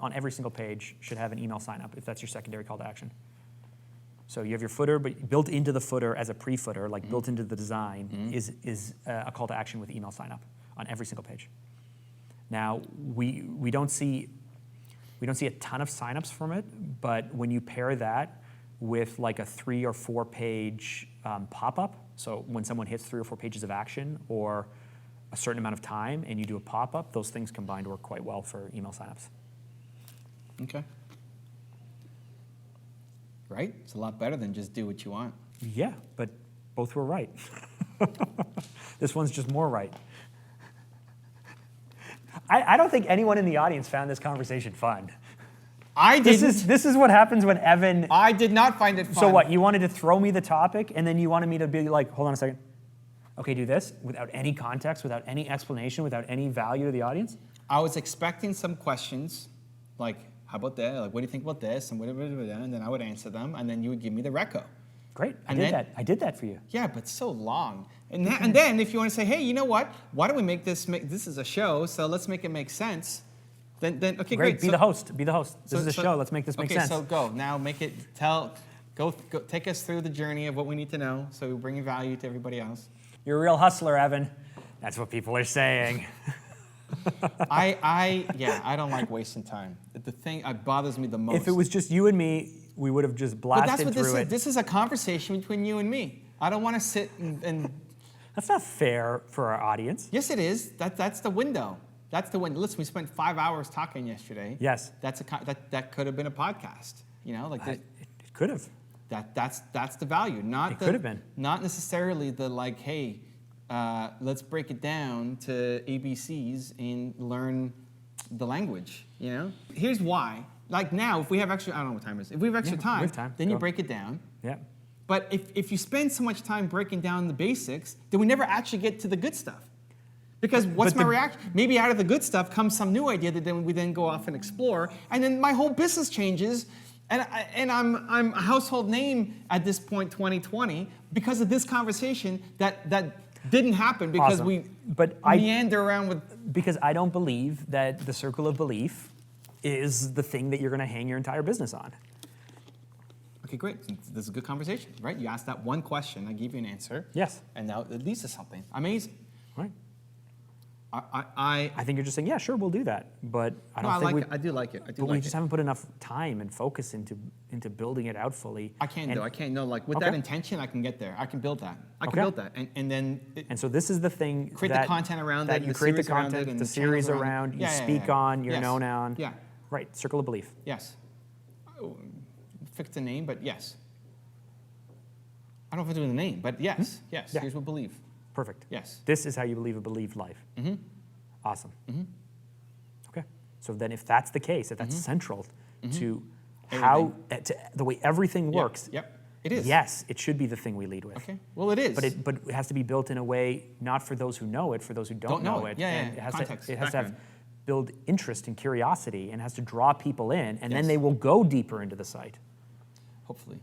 A: on every single page should have an email sign up if that's your secondary call to action. So you have your footer, but built into the footer as a pre-footer, like built into the design, is a call to action with email sign up on every single page. Now we don't see a ton of signups from it, but when you pair that with like a 3 or 4 page pop-up, so when someone hits 3 or 4 pages of action or a certain amount of time and you do a pop-up, those things combined work quite well for email signups.
B: Okay. Right? It's a lot better than just do what you want.
A: Yeah, but both were right. This one's just more right. I don't think anyone in the audience found this conversation fun.
B: I didn't.
A: This is what happens when Evan.
B: I did not find it fun.
A: So what? You wanted to throw me the topic, and then you wanted me to be like, hold on a second. Okay, do this without any context, without any explanation, without any value to the audience?
B: I was expecting some questions, like, how about that? Like, what do you think about this? And whatever, and then I would answer them, and then you would give me the reco.
A: Great,
B: And then-
A: I did that for you.
B: Yeah, but so long. And then if you want to say, hey, you know what? Why don't we make this is a show, so let's make it make sense. Then okay, great.
A: Be the host. Be the host. This is a show. Let's make this make sense.
B: Okay, so go. Now make it, go, take us through the journey of what we need to know so we're bringing value to everybody else.
A: You're a real hustler, Evan. That's what people are saying.
B: I don't like wasting time. The thing that bothers me the most.
A: If it was just you and me, we would have just blasted
B: But that's what
A: through
B: this
A: it.
B: is. This is a conversation between you and me. I don't want to sit and
A: That's not fair for our audience.
B: Yes, it is. That's the window. That's the window. Listen, we spent 5 hours talking yesterday.
A: Yes.
B: That could have been a podcast. You know, like
A: It could have.
B: that's the value. Not
A: It
B: the,
A: could have been.
B: Not necessarily the like, hey, let's break it down to ABCs and learn the language. You know, here's why. Like now, if we have extra, I don't know what time it is. If we have extra
A: Yeah, we have
B: time,
A: time.
B: then you
A: Go.
B: break it down.
A: Yeah.
B: But if you spend so much time breaking down the basics, then we never actually get to the good stuff. Because what's my reaction? Maybe out of the good stuff comes some new idea that then we then go off and explore, and then my whole business changes, and I'm a household name at this point, 2020, because of this conversation that didn't happen because
A: Awesome.
B: we meander around with.
A: Because I don't believe that the circle of belief is the thing that you're going to hang your entire business on.
B: Okay, great. This is a good conversation, right? You asked that one question, I gave you an answer.
A: Yes.
B: And now it leads to something amazing.
A: Right.
B: I
A: think you're just saying, yeah, sure, we'll do that. But I don't think we.
B: I do like it.
A: But we just haven't put enough time and focus into building it out fully.
B: I can though. I can know like with
A: Okay.
B: that intention, I can get there. I can build that. I can
A: Okay.
B: build that, and then
A: And so this is the thing
B: create
A: that,
B: the content around
A: that
B: it,
A: you
B: the
A: create the
B: series around it,
A: content,
B: and
A: the
B: the
A: series
B: channels
A: around,
B: it.
A: you speak on, you're
B: Yes.
A: known on.
B: Yeah.
A: Right, circle of belief.
B: Yes. Fix the name, but yes. I don't know if I do the name, but yes, yes.
A: Yeah.
B: Here's what believe.
A: Perfect.
B: Yes.
A: This is how you believe a believed life.
B: Mm-hmm.
A: Awesome. Mm-hmm. Okay. So then if that's the case, if that's central to how, to the way everything works,
B: Yep. It is.
A: yes, it should be the thing we lead with.
B: Okay. Well, it is.
A: But it has to be built in a way, not for those who know it, for those who don't know it.
B: Yeah,
A: And
B: yeah.
A: it has
B: Context,
A: to have
B: background.
A: build interest and curiosity and has to draw people in, and then
B: Yes.
A: they will go deeper into the site.
B: Hopefully.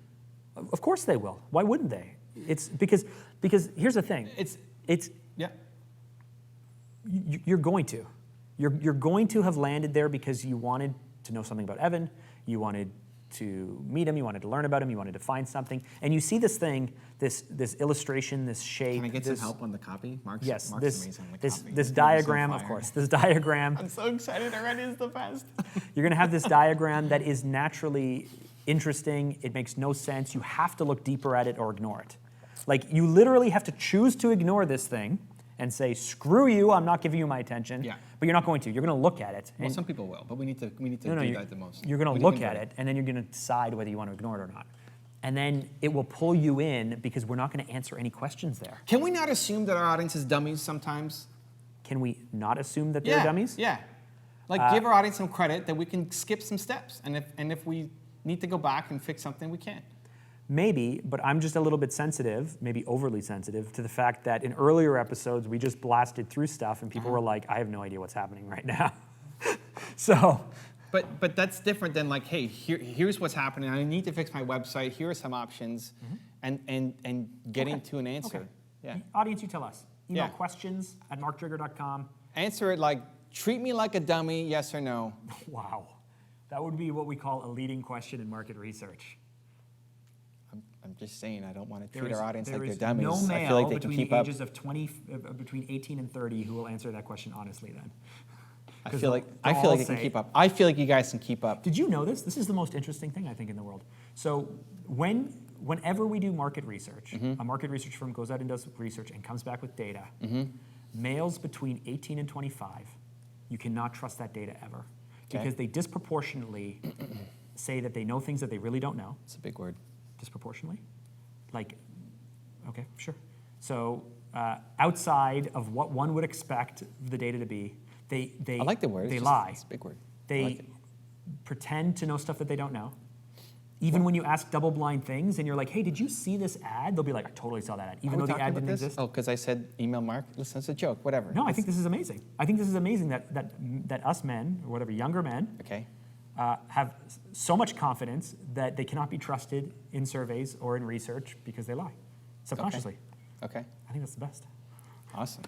A: Of course they will. Why wouldn't they? It's because here's the thing. It's
B: Yeah.
A: you're going to. You're going to have landed there because you wanted to know something about Evan, you wanted to meet him, you wanted to learn about him, you wanted to find something, and you see this thing, this illustration, this shape.
B: Can I get some help on the copy? Mark's
A: Yes,
B: amazing on the
A: this
B: copy.
A: this
B: He's
A: diagram,
B: so
A: of
B: fire.
A: course. This diagram.
B: I'm so excited already. It's the best.
A: You're going to have this diagram that is naturally interesting. It makes no sense. You have to look deeper at it or ignore it. Like, you literally have to choose to ignore this thing and say, screw you, I'm not giving you my attention.
B: Yeah.
A: But you're not going to. You're going to look at it.
B: Well,
A: and-
B: some people will, but we need to
A: no,
B: do
A: you're,
B: that the most.
A: You're going
B: We
A: to
B: need
A: look at
B: do
A: it, and then you're going to decide whether you want to ignore it or not. And then it will pull you in because we're not going to answer any questions there.
B: Can we not assume that our audience is dummies sometimes?
A: Can we not assume that they're dummies?
B: Yeah. Like give our audience some credit that we can skip some steps, and if we need to go back and fix something, we can.
A: Maybe, but I'm just a little bit sensitive, maybe overly sensitive, to the fact that in earlier episodes we just blasted through stuff and people were like, I have no idea what's happening right now. So.
B: But that's different than like, hey, here's what's happening. I need to fix my website. Here are some options, and getting to an answer.
A: Okay.
B: Yeah.
A: Audience, you tell us. Email
B: Yeah.
A: questions at markdrager.com.
B: Answer it like, treat me like a dummy, yes or no.
A: Wow. That would be what we call a leading question in market research.
B: I'm just saying, I don't want to
A: There
B: treat
A: is-
B: our audience
A: there
B: like
A: is
B: they're dummies.
A: no
B: I
A: male
B: feel like they can
A: between
B: keep
A: the
B: up.
A: ages of between 18 and 30 who will answer that question honestly then.
B: I feel like
A: they'll
B: they
A: all
B: can
A: say-
B: keep up. I feel like you guys can keep up.
A: Did you know this? This is the most interesting thing I think in the world. So whenever we do market research, a market research firm goes out and does research and comes back with data, males between 18 and 25, you cannot trust that data ever.
B: Okay.
A: Because they disproportionately say that they know things that they really don't know.
B: It's a big word.
A: Disproportionately? Like, okay, sure. So outside of what one would expect the data to be, they
B: I like the word.
A: They lie.
B: It's a big word. I
A: They
B: like it.
A: pretend to know stuff that they don't know. Even when you ask double-blind things and you're like, hey, did you see this ad? They'll be like, I totally saw that ad, even though the ad didn't exist.
B: Oh, because I said email Mark? Listen, it's a joke, whatever.
A: No, I think this is amazing. I think this is amazing that us men, or whatever, younger men,
B: Okay.
A: have so much confidence that they cannot be trusted in surveys or in research because they lie, subconsciously.
B: Okay.
A: I think that's the best.
B: Awesome.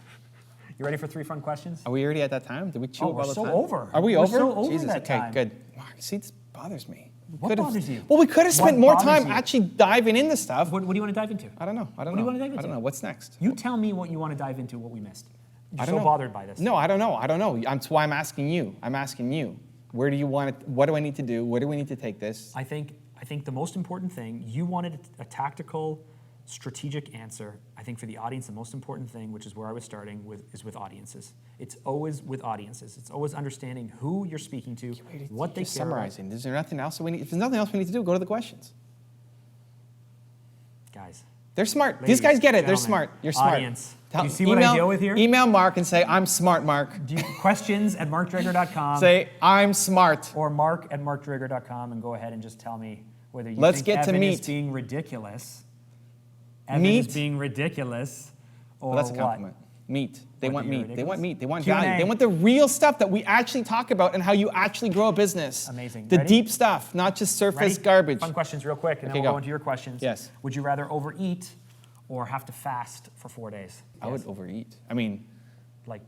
A: You ready for 3 fun questions?
B: Are we already at that time? Did we chew
A: Oh,
B: up
A: we're
B: all the
A: so
B: time?
A: over.
B: Are we
A: We're
B: over?
A: so over
B: Jesus,
A: that
B: okay,
A: time.
B: good. Mark, see, this bothers me.
A: What bothers you?
B: Well, we could have spent
A: What
B: more
A: bothers
B: time
A: you?
B: actually diving into stuff.
A: What do you want to dive into?
B: I don't know.
A: What do you want to dive
B: I don't
A: into?
B: know. What's next?
A: You tell me what you want to dive into, what we missed. You're
B: I don't
A: so
B: know.
A: bothered by this.
B: No, I don't know. That's why I'm asking you. Where do you want it? What do I need to do? Where do we need to take this?
A: I think the most important thing, you wanted a tactical, strategic answer. I think for the audience, the most important thing, which is where I was starting with, is with audiences. It's always with audiences. It's always understanding who you're speaking to, what they
B: Just
A: care about.
B: summarizing. Is there nothing else we need? If there's nothing else we need to do, go to the questions.
A: Guys.
B: They're smart.
A: Ladies,
B: These guys get it. They're
A: gentlemen,
B: smart. You're smart.
A: audience. Do you see what I deal with here?
B: Email Mark and say, I'm smart, Mark.
A: Questions at markdrager.com.
B: Say, I'm smart.
A: Or mark@markdrager.com and go ahead and just tell me whether you
B: Let's
A: think
B: get to
A: Evan is
B: meat.
A: being ridiculous. Evan
B: Meat?
A: is being ridiculous. Or
B: Well, that's a
A: what?
B: compliment. Meat. They
A: What,
B: want
A: you're
B: meat. They
A: ridiculous?
B: want meat. They want
A: Q&A.
B: value. They want the real stuff that we actually talk about and how you actually grow a business.
A: Amazing.
B: The
A: Ready?
B: deep stuff, not just surface
A: Ready?
B: garbage.
A: Fun questions real quick, and
B: Okay,
A: then we'll
B: go.
A: go into your questions.
B: Yes.
A: Would you rather overeat or have to fast for 4 days?
B: I would overeat. I mean,
A: Like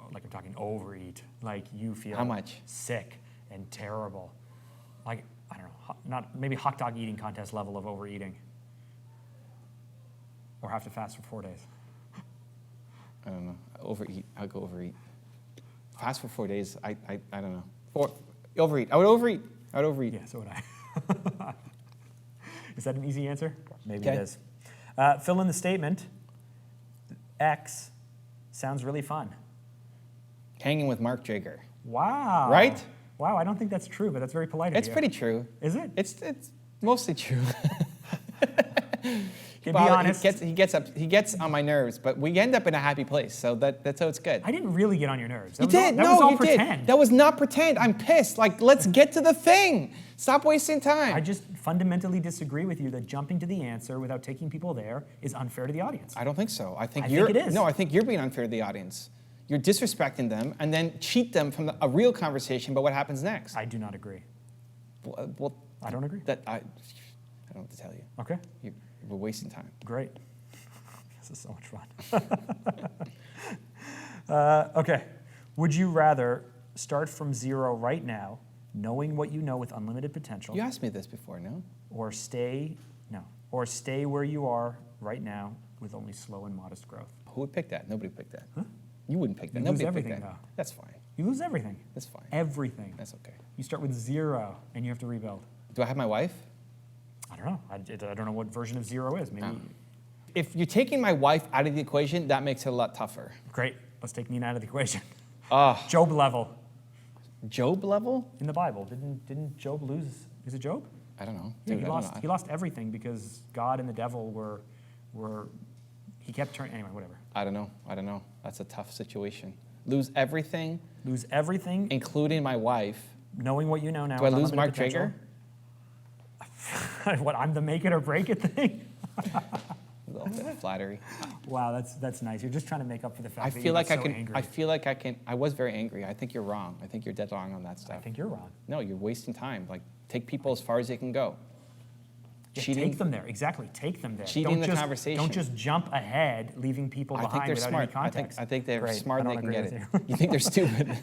A: I'm talking overeat. Like you feel
B: How much?
A: sick and terrible. Like, I don't know, not maybe hot dog eating contest level of overeating. Or have to fast for 4 days.
B: I don't know. Overeat. I'll go overeat. Fast for 4 days. I don't know. Overeat. I would overeat.
A: Yeah, so would I. Is that an easy answer? Maybe
B: Okay.
A: it is. Fill in the statement. X sounds really fun.
B: Hanging with Mark Drager.
A: Wow.
B: Right?
A: Wow, I don't think that's true, but that's very polite of
B: It's
A: you.
B: pretty true.
A: Is it?
B: It's mostly true.
A: Be
B: Well,
A: honest.
B: He gets on my nerves, but we end up in a happy place, so that's how it's good.
A: I didn't really get on your nerves.
B: You
A: That was
B: did.
A: All, that was all
B: you
A: pretend.
B: did. That was not pretend. I'm pissed. Like, let's get to the thing. Stop wasting time.
A: I just fundamentally disagree with you that jumping to the answer without taking people there is unfair to the audience.
B: I don't think so. I think
A: it is.
B: No, I think you're being unfair to the audience. You're disrespecting them and then cheat them from a real conversation about what happens next.
A: I do not agree.
B: Well,
A: I don't agree.
B: I don't know what to tell you.
A: Okay,
B: We're wasting time.
A: great. This is so much fun. Okay, would you rather start from zero right now, knowing what you know with unlimited potential,
B: You asked me this before, no?
A: or stay where you are right now with only slow and modest growth?
B: Who would pick that? Nobody would pick that. Huh? You wouldn't pick that.
A: You
B: Nobody
A: lose
B: would pick
A: everything,
B: that.
A: though.
B: That's fine.
A: You lose everything.
B: That's fine.
A: Everything.
B: That's okay.
A: You start with zero and you have to rebuild.
B: Do I have my wife?
A: I don't know. I don't know what version of zero is. Maybe.
B: If you're taking my wife out of the equation, that makes it a lot tougher.
A: Great. Let's take Nina out of the equation.
B: Ah.
A: Job level.
B: Job level?
A: In the Bible, didn't Job lose? Is it Job?
B: I don't know.
A: Yeah,
B: Dude,
A: he lost everything because God and the devil were he kept turning. Anyway, whatever.
B: I don't know. That's a tough situation. Lose everything,
A: Lose everything,
B: including my wife.
A: knowing what you know now.
B: Do I
A: with
B: lose Mark
A: unlimited
B: Drager?
A: potential. What? I'm the make it or break it thing.
B: A little bit of flattery.
A: Wow, that's nice. You're just trying to make up for the fact
B: I
A: that
B: feel
A: you
B: like
A: get
B: I
A: so
B: can.
A: angry.
B: I feel like I can. I was very angry. I think you're wrong. I think you're dead wrong on that stuff.
A: I think you're wrong.
B: No, you're wasting time. Like, take people as far as they can go.
A: Yeah,
B: Cheating.
A: take them there. Exactly. Take them there.
B: Cheating the
A: just,
B: conversation.
A: Don't just jump ahead, leaving people
B: I
A: behind
B: think they're
A: without
B: smart.
A: any context.
B: I think they're
A: Great.
B: smart
A: I
B: and they
A: don't
B: can
A: agree
B: get
A: with
B: it. You think they're stupid?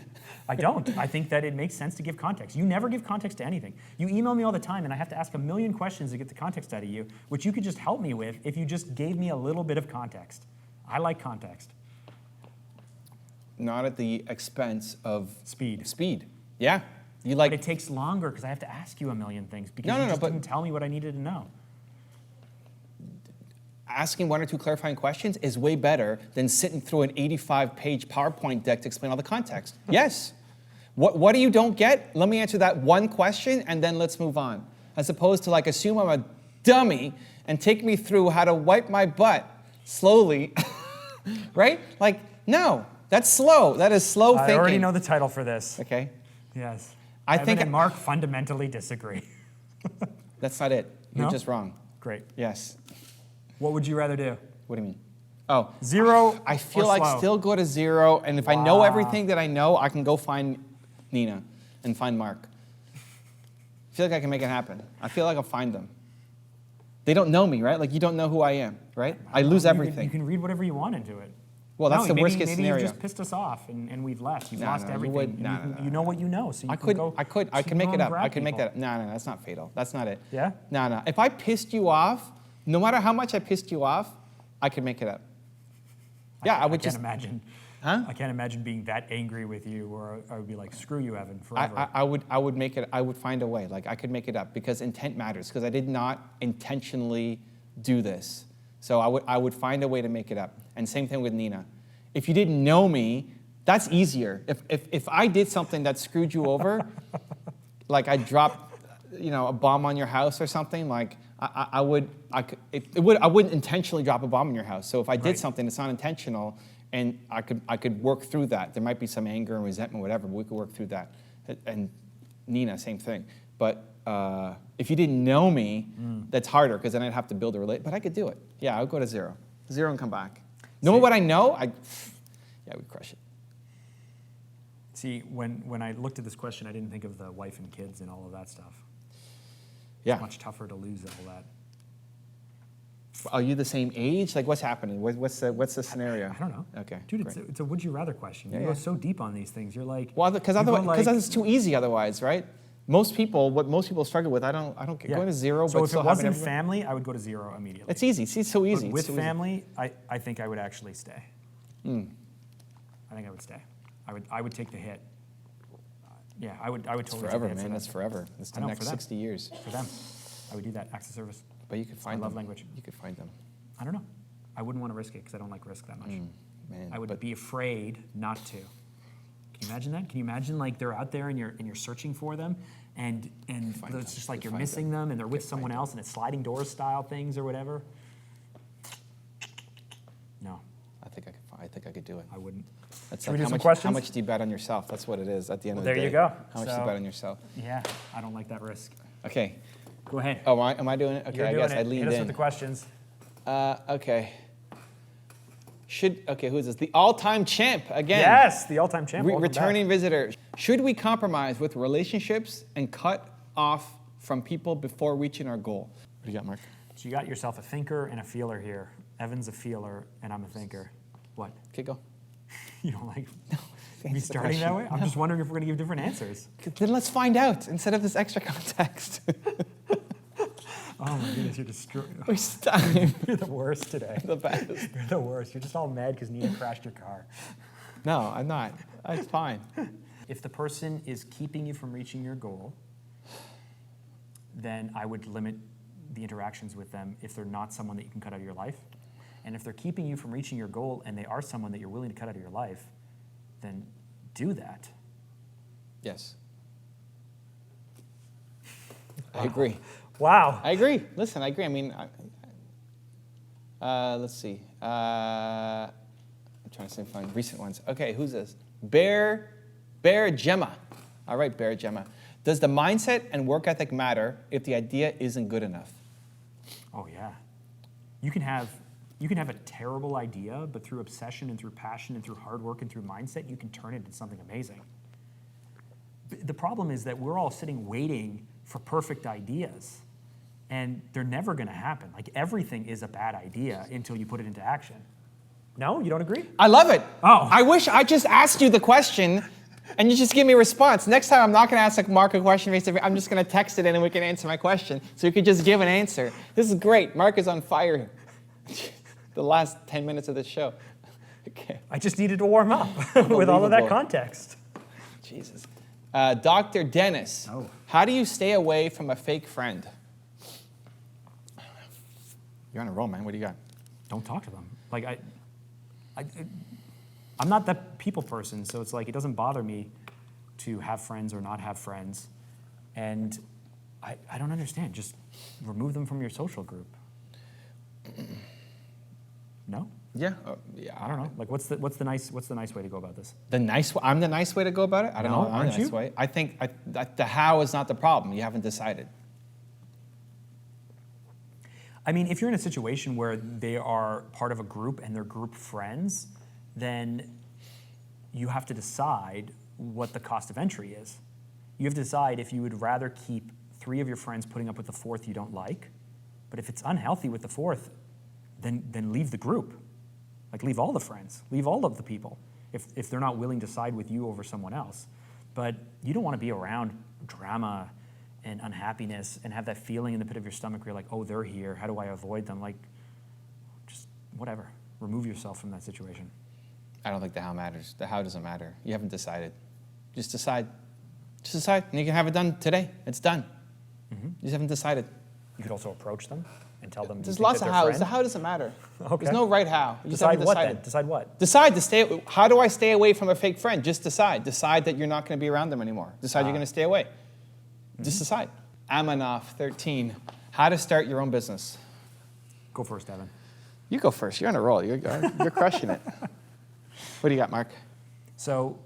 A: I don't. I think that it makes sense to give context. You never give context to anything. You email me all the time, and I have to ask a million questions to get the context out of you, which you could just help me with if you just gave me a little bit of context. I like context.
B: Not at the expense of
A: Speed.
B: Speed. Yeah. You
A: But it
B: like.
A: takes longer because I have to ask you a million things because
B: No,
A: you
B: no,
A: just
B: but-
A: didn't tell me what I needed to know.
B: Asking one or two clarifying questions is way better than sitting through an 85-page PowerPoint deck to explain all the context. Yes. What do you don't get? Let me answer that one question, and then let's move on. As opposed to, like, assume I'm a dummy and take me through how to wipe my butt slowly, right? Like, no, that's slow. That is slow thinking.
A: I already know the title for this.
B: Okay.
A: Yes. Evan and Mark fundamentally disagree.
B: That's not it. You're
A: No?
B: just wrong.
A: Great.
B: Yes.
A: What would you rather do?
B: What do you mean? Oh,
A: 0
B: I feel
A: or
B: like
A: slow?
B: still go to 0, and if I know
A: Wow.
B: everything that I know, I can go find Nina and find Mark. I feel like I can make it happen. I feel like I'll find them. They don't know me, right? Like, you don't know who I am, right? I lose everything.
A: You can read whatever you want into it.
B: Well, that's the
A: maybe,
B: worst case
A: maybe
B: scenario.
A: you just pissed us off and we've left. You've
B: No,
A: lost
B: no, you
A: everything.
B: would- no, no, no,
A: You know what you know, so you
B: I
A: can
B: could
A: go
B: make it
A: and
B: up.
A: grab
B: I could make
A: people.
B: that up. No, that's not fatal. That's not it.
A: Yeah?
B: No. If I pissed you off, no matter how much I pissed you off, I could make it up. Yeah, I would just.
A: can't imagine.
B: Huh?
A: I can't imagine being that angry with you, or I would be like, "Screw you, Evan," forever.
B: I would make it. I would find a way. Like, I could make it up because intent matters. Because I did not intentionally do this, so I would find a way to make it up. And same thing with Nina. If you didn't know me, that's easier. If I did something that screwed you over, like I dropped, a bomb on your house or something, like I wouldn't intentionally drop a bomb in your house. So if I did
A: Right.
B: something that's not intentional, and I could work through that. There might be some anger and resentment, whatever, but we could work through that. And Nina, same thing. But if you didn't know me, that's harder because then I'd have to build a relate. But I could do it. Yeah, I would go to 0 and come back. Knowing what I know, we'd crush it.
A: See, when I looked at this question, I didn't think of the wife and kids and all of that stuff.
B: Yeah.
A: It's much tougher to lose all that.
B: Are you the same age? Like, what's happening? What's the scenario?
A: I don't know.
B: Okay.
A: Dude,
B: great.
A: it's a would you rather question. You
B: Yeah,
A: go
B: yeah.
A: so deep on these things. You're like,
B: Well, because
A: you go
B: otherwise,
A: like-
B: it's too easy otherwise, right? What most people struggle with, I don't get going to 0,
A: So
B: but
A: if
B: still
A: it
B: having
A: wasn't
B: everybody-
A: family, I would go to 0 immediately.
B: It's easy. See, it's so easy.
A: But
B: It's
A: with
B: so easy.
A: family, I think I would actually stay. I think I would stay. I would take the hit. Yeah, I would
B: It's
A: totally take
B: forever,
A: the hit for
B: man.
A: that.
B: That's forever. That's the
A: I know,
B: next
A: for them.
B: 60 years.
A: For them. I would do that. Acts of service.
B: But you could find
A: love
B: them.
A: language.
B: You could find them.
A: I don't know. I wouldn't want to risk it because I don't like risk that much.
B: Man,
A: I would
B: but
A: be afraid not to. Can you imagine that? Can you imagine like they're out there and you're searching for them and
B: Find
A: it's
B: them.
A: just like
B: You
A: you're
B: find
A: missing them and they're with
B: You
A: someone
B: find
A: else and it's sliding door style things or whatever? No,
B: I think I could do it.
A: I wouldn't.
B: That's
A: Should we
B: like
A: do some
B: how
A: questions?
B: much do you bet on yourself? That's what it is at the end of the
A: There
B: day.
A: you go.
B: How much do you
A: So-
B: bet on yourself?
A: Yeah, I don't like that risk.
B: Okay.
A: Go ahead.
B: Oh, am I doing it? Okay,
A: You're
B: I
A: doing
B: guess
A: it.
B: I leaned
A: Hit us
B: in.
A: with the questions.
B: Okay. Who is this? The all-time champ again.
A: Yes, the all-time champ. Welcome back.
B: Returning visitor. Should we compromise with relationships and cut off from people before reaching our goal? What do you got, Mark?
A: So you got yourself a thinker and a feeler here. Evan's a feeler and I'm a thinker. What?
B: Okay, go.
A: You don't like me
B: Answer the
A: starting that
B: question.
A: way? I'm just wondering if we're going to give different answers.
B: Then let's find out instead of this extra context.
A: Oh my goodness, you're destroying.
B: Waste time.
A: You're the worst today.
B: The best.
A: You're the worst. You're just all mad because Nina crashed your car.
B: No, I'm not. It's fine.
A: If the person is keeping you from reaching your goal, then I would limit the interactions with them if they're not someone that you can cut out of your life. And if they're keeping you from reaching your goal and they are someone that you're willing to cut out of your life, then do that.
B: Yes. I agree.
A: Wow.
B: I agree. Listen, I agree. I mean, let's see. I'm trying to find recent ones. Okay, who's this? Bear Gemma. All right, Bear Gemma. Does the mindset and work ethic matter if the idea isn't good enough?
A: Oh yeah. You can have a terrible idea, but through obsession and through passion and through hard work and through mindset, you can turn it into something amazing. The problem is that we're all sitting waiting for perfect ideas, and they're never going to happen. Like everything is a bad idea until you put it into action. No, you don't agree?
B: I love it.
A: Oh.
B: I wish I just asked you the question and you just give me a response. Next time I'm not going to ask Mark a question. I'm just going to text it in and we can answer my question. So you could just give an answer. This is great. Mark is on fire. The last 10 minutes of this show. Okay.
A: I just needed to warm up with all of that
B: Unbelievable.
A: context.
B: Jesus. Dr. Dennis.
A: Oh.
B: How do you stay away from a fake friend? You're on a roll, man. What do you got?
A: Don't talk to them. Like I'm not that people person, so it's like it doesn't bother me to have friends or not have friends. And I don't understand. Just remove them from your social group. No?
B: Yeah.
A: I don't know. Like, what's the nice way to go about this?
B: The nice way. I'm the nice way to go about it. I don't
A: No,
B: know. I'm
A: aren't
B: the nice
A: you?
B: way. I think the how is not the problem. You haven't decided.
A: I mean, if you're in a situation where they are part of a group and they're group friends, then you have to decide what the cost of entry is. You have to decide if you would rather keep 3 of your friends putting up with the 4th you don't like, but if it's unhealthy with the 4th, then leave the group. Like, leave all the friends, leave all of the people, if they're not willing to side with you over someone else. But you don't want to be around drama and unhappiness and have that feeling in the pit of your stomach where you're like, oh, they're here, how do I avoid them? Like, just whatever. Remove yourself from that situation.
B: I don't think the how matters. The how doesn't matter. You haven't decided. Just decide. Just decide, and you can have it done today. It's done. You just haven't decided.
A: You could also approach them and tell them.
B: There's lots of hows. The how doesn't matter.
A: Okay.
B: There's no right how. You just
A: Decide
B: haven't
A: what
B: decided.
A: then? Decide what?
B: Decide to stay. How do I stay away from a fake friend? Just decide. Decide that you're not going to be around them anymore. Decide you're going to stay away. Just decide. Amanoff, 13. How to start your own business.
A: Go first, Evan.
B: You go first. You're on a roll. You're crushing it. What do you got, Mark?
A: So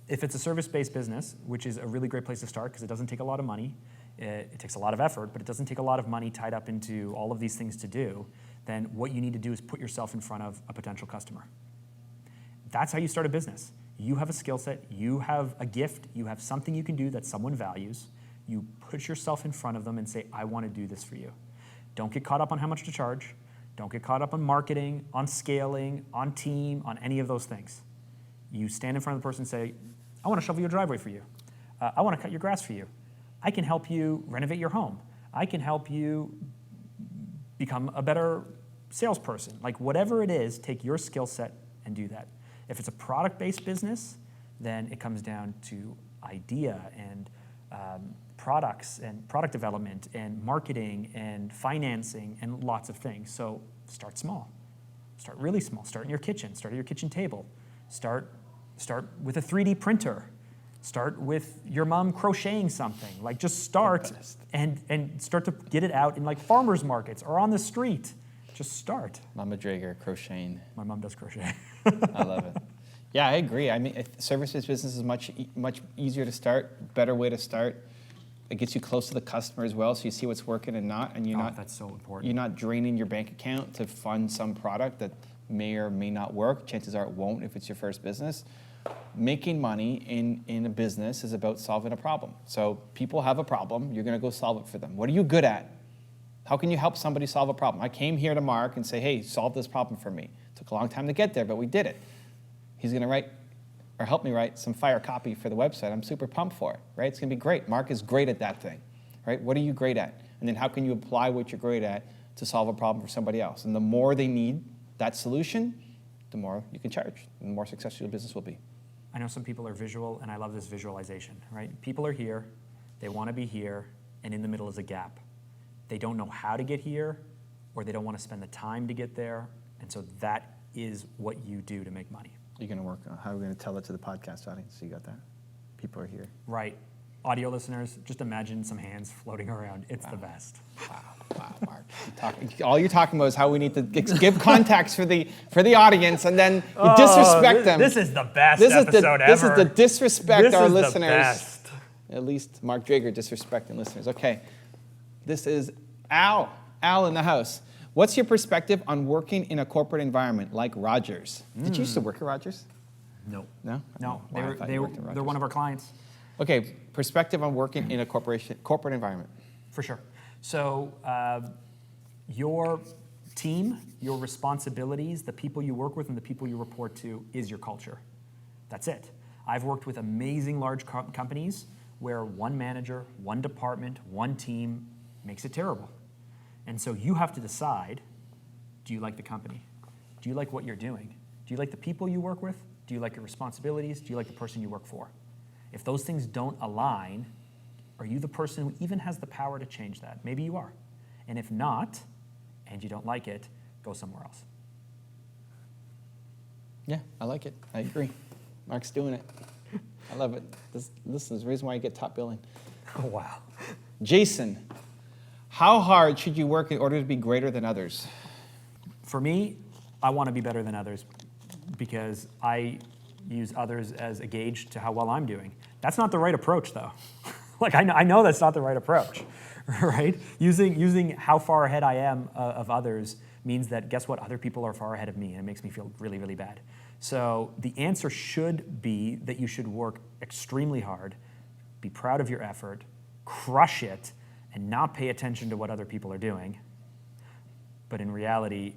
A: if it's a service-based business, which is a really great place to start because it doesn't take a lot of money, it takes a lot of effort, but it doesn't take a lot of money tied up into all of these things to do, then what you need to do is put yourself in front of a potential customer. That's how you start a business. You have a skill set, you have a gift, you have something you can do that someone values. You put yourself in front of them and say, I want to do this for you. Don't get caught up on how much to charge. Don't get caught up on marketing, on scaling, on team, on any of those things. You stand in front of the person and say, I want to shovel your driveway for you. I want to cut your grass for you. I can help you renovate your home. I can help you become a better salesperson. Like, whatever it is, take your skill set and do that. If it's a product-based business, then it comes down to idea and products and product development and marketing and financing and lots of things. So start small. Start really small. Start in your kitchen. Start at your kitchen table. Start with a 3D printer. Start with your mom crocheting something. Like, just start and start to get it out in like farmers markets or on the street. Just start.
B: Mama Drager, crocheting.
A: My mom does crochet.
B: I love it. Yeah, I agree. I mean, service-based business is much easier to start, better way to start. It gets you close to the customer as well, so you see what's working and not, and
A: That's so important.
B: You're not draining your bank account to fund some product that may or may not work. Chances are it won't if it's your first business. Making money in a business is about solving a problem. So people have a problem, you're going to go solve it for them. What are you good at? How can you help somebody solve a problem? I came here to Mark and say, hey, solve this problem for me. It took a long time to get there, but we did it. He's going to write or help me write some fire copy for the website. I'm super pumped for it, right? It's going to be great. Mark is great at that thing, right? What are you great at? And then how can you apply what you're great at to solve a problem for somebody else? And the more they need that solution, the more you can charge, and the more successful your business will be.
A: I know some people are visual, and I love this visualization, right? People are here, they want to be here, and in the middle is a gap. They don't know how to get here, or they don't want to spend the time to get there, and so that is what you do to make money.
B: You're going to work on how are we going to tell it to the podcast audience? You got that? People are here.
A: Right. Audio listeners, just imagine some hands floating around. It's the best.
B: Wow, Mark. All you're talking about is how we need to give context for the audience, and then you disrespect them.
A: This is the best episode ever.
B: This is the disrespect
A: this
B: our
A: is
B: listeners.
A: The best.
B: At least Mark Drager disrespecting listeners. Okay. This is Al in the house. What's your perspective on working in a corporate environment like Rogers? Did you used to work at Rogers?
A: No.
B: No?
A: No.
B: Wow,
A: They're one of our clients.
B: Okay, perspective on working in a corporate environment.
A: For sure. So your team, your responsibilities, the people you work with and the people you report to is your culture. That's it. I've worked with amazing large companies where one manager, one department, one team makes it terrible. And so you have to decide, do you like the company? Do you like what you're doing? Do you like the people you work with? Do you like your responsibilities? Do you like the person you work for? If those things don't align, are you the person who even has the power to change that? Maybe you are. And if not, and you don't like it, go somewhere else.
B: Yeah, I like it. I agree. Mark's doing it. I love it. This is the reason why you get top billing.
A: Oh, wow.
B: Jason, how hard should you work in order to be greater than others?
A: For me, I want to be better than others because I use others as a gauge to how well I'm doing. That's not the right approach, though. Like, I know that's not the right approach, right? Using how far ahead I am of others means that, guess what? Other people are far ahead of me, and it makes me feel really, really bad. So the answer should be that you should work extremely hard, be proud of your effort, crush it, and not pay attention to what other people are doing. But in reality,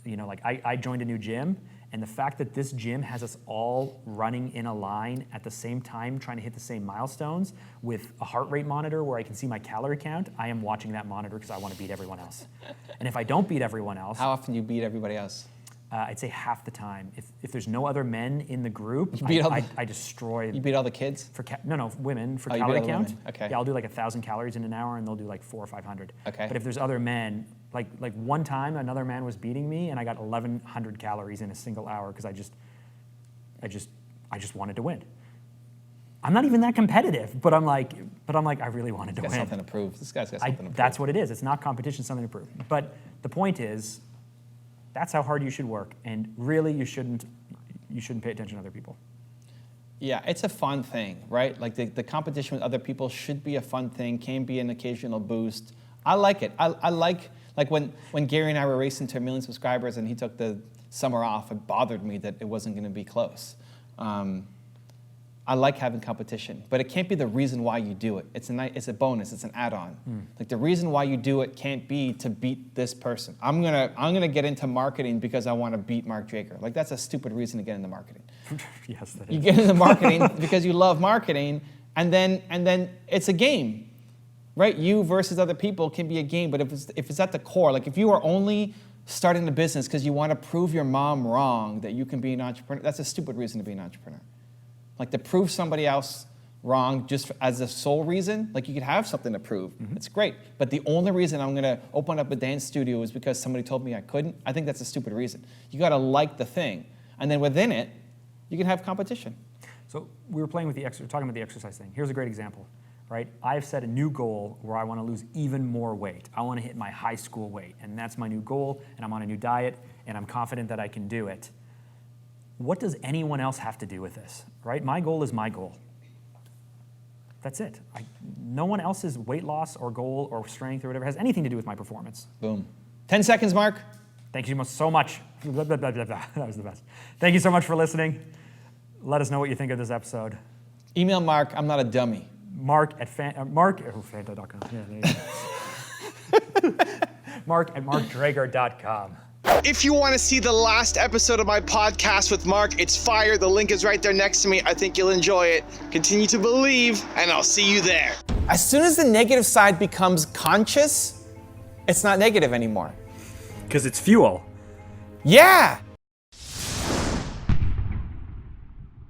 A: like I joined a new gym, and the fact that this gym has us all running in a line at the same time, trying to hit the same milestones with a heart rate monitor where I can see my calorie count, I am watching that monitor because I want to beat everyone else. And if I don't beat everyone else...
B: How often do you beat everybody else?
A: I'd say half the time. If there's no other men in the group, I destroy...
B: You beat all the kids?
A: No, women for
B: you
A: calorie
B: beat all the
A: count.
B: women. Okay.
A: Yeah, I'll do like 1,000 calories in an hour, and they'll do like 400 or 500.
B: Okay.
A: But if there's other men, like one time another man was beating me, and I got 1,100 calories in a single hour because I just wanted to win. I'm not even that competitive, but I'm like, I really wanted to win.
B: He's got something to prove. This guy's got something to prove.
A: That's what it is. It's not competition, something to prove. But the point is, that's how hard you should work, and really you shouldn't pay attention to other people.
B: Yeah, it's a fun thing, right? Like the competition with other people should be a fun thing, can be an occasional boost. I like it. I like when Gary and I were racing to 1 million subscribers and he took the summer off, it bothered me that it wasn't going to be close. I like having competition, but it can't be the reason why you do it. It's a bonus. It's an add-on. Like the reason why you do it can't be to beat this person. I'm gonna get into marketing because I want to beat Mark Drager. Like that's a stupid reason to get into marketing.
A: Yes, that is.
B: You get into marketing because you love marketing, and then it's a game, right? You versus other people can be a game, but if it's at the core, like if you are only starting a business because you want to prove your mom wrong that you can be an entrepreneur, that's a stupid reason to be an entrepreneur. Like to prove somebody else wrong just as a sole reason, like you could have something to prove. Mm-hmm. It's great. But the only reason I'm going to open up a dance studio is because somebody told me I couldn't. I think that's a stupid reason. You got to like the thing. And then within it, you can have competition.
A: So we were talking about the exercise thing. Here's a great example, right? I've set a new goal where I want to lose even more weight. I want to hit my high school weight, and that's my new goal, and I'm on a new diet, and I'm confident that I can do it. What does anyone else have to do with this, right? My goal is my goal. That's it. No one else's weight loss or goal or strength or whatever has anything to do with my performance.
B: Boom. 10 seconds, Mark.
A: Thank you so much. Blah, blah, blah, blah, blah. That was the best. Thank you so much for listening. Let us know what you think of this episode.
B: Email Mark. I'm not a dummy.
A: Fanta.com. Yeah, there you go. Mark at markdrager.com.
C: If you want to see the last episode of my podcast with Mark, it's fire. The link is right there next to me. I think you'll enjoy it. Continue to believe, and I'll see you there.
B: As soon as the negative side becomes conscious, it's not negative anymore.
A: Because it's fuel.
B: Yeah.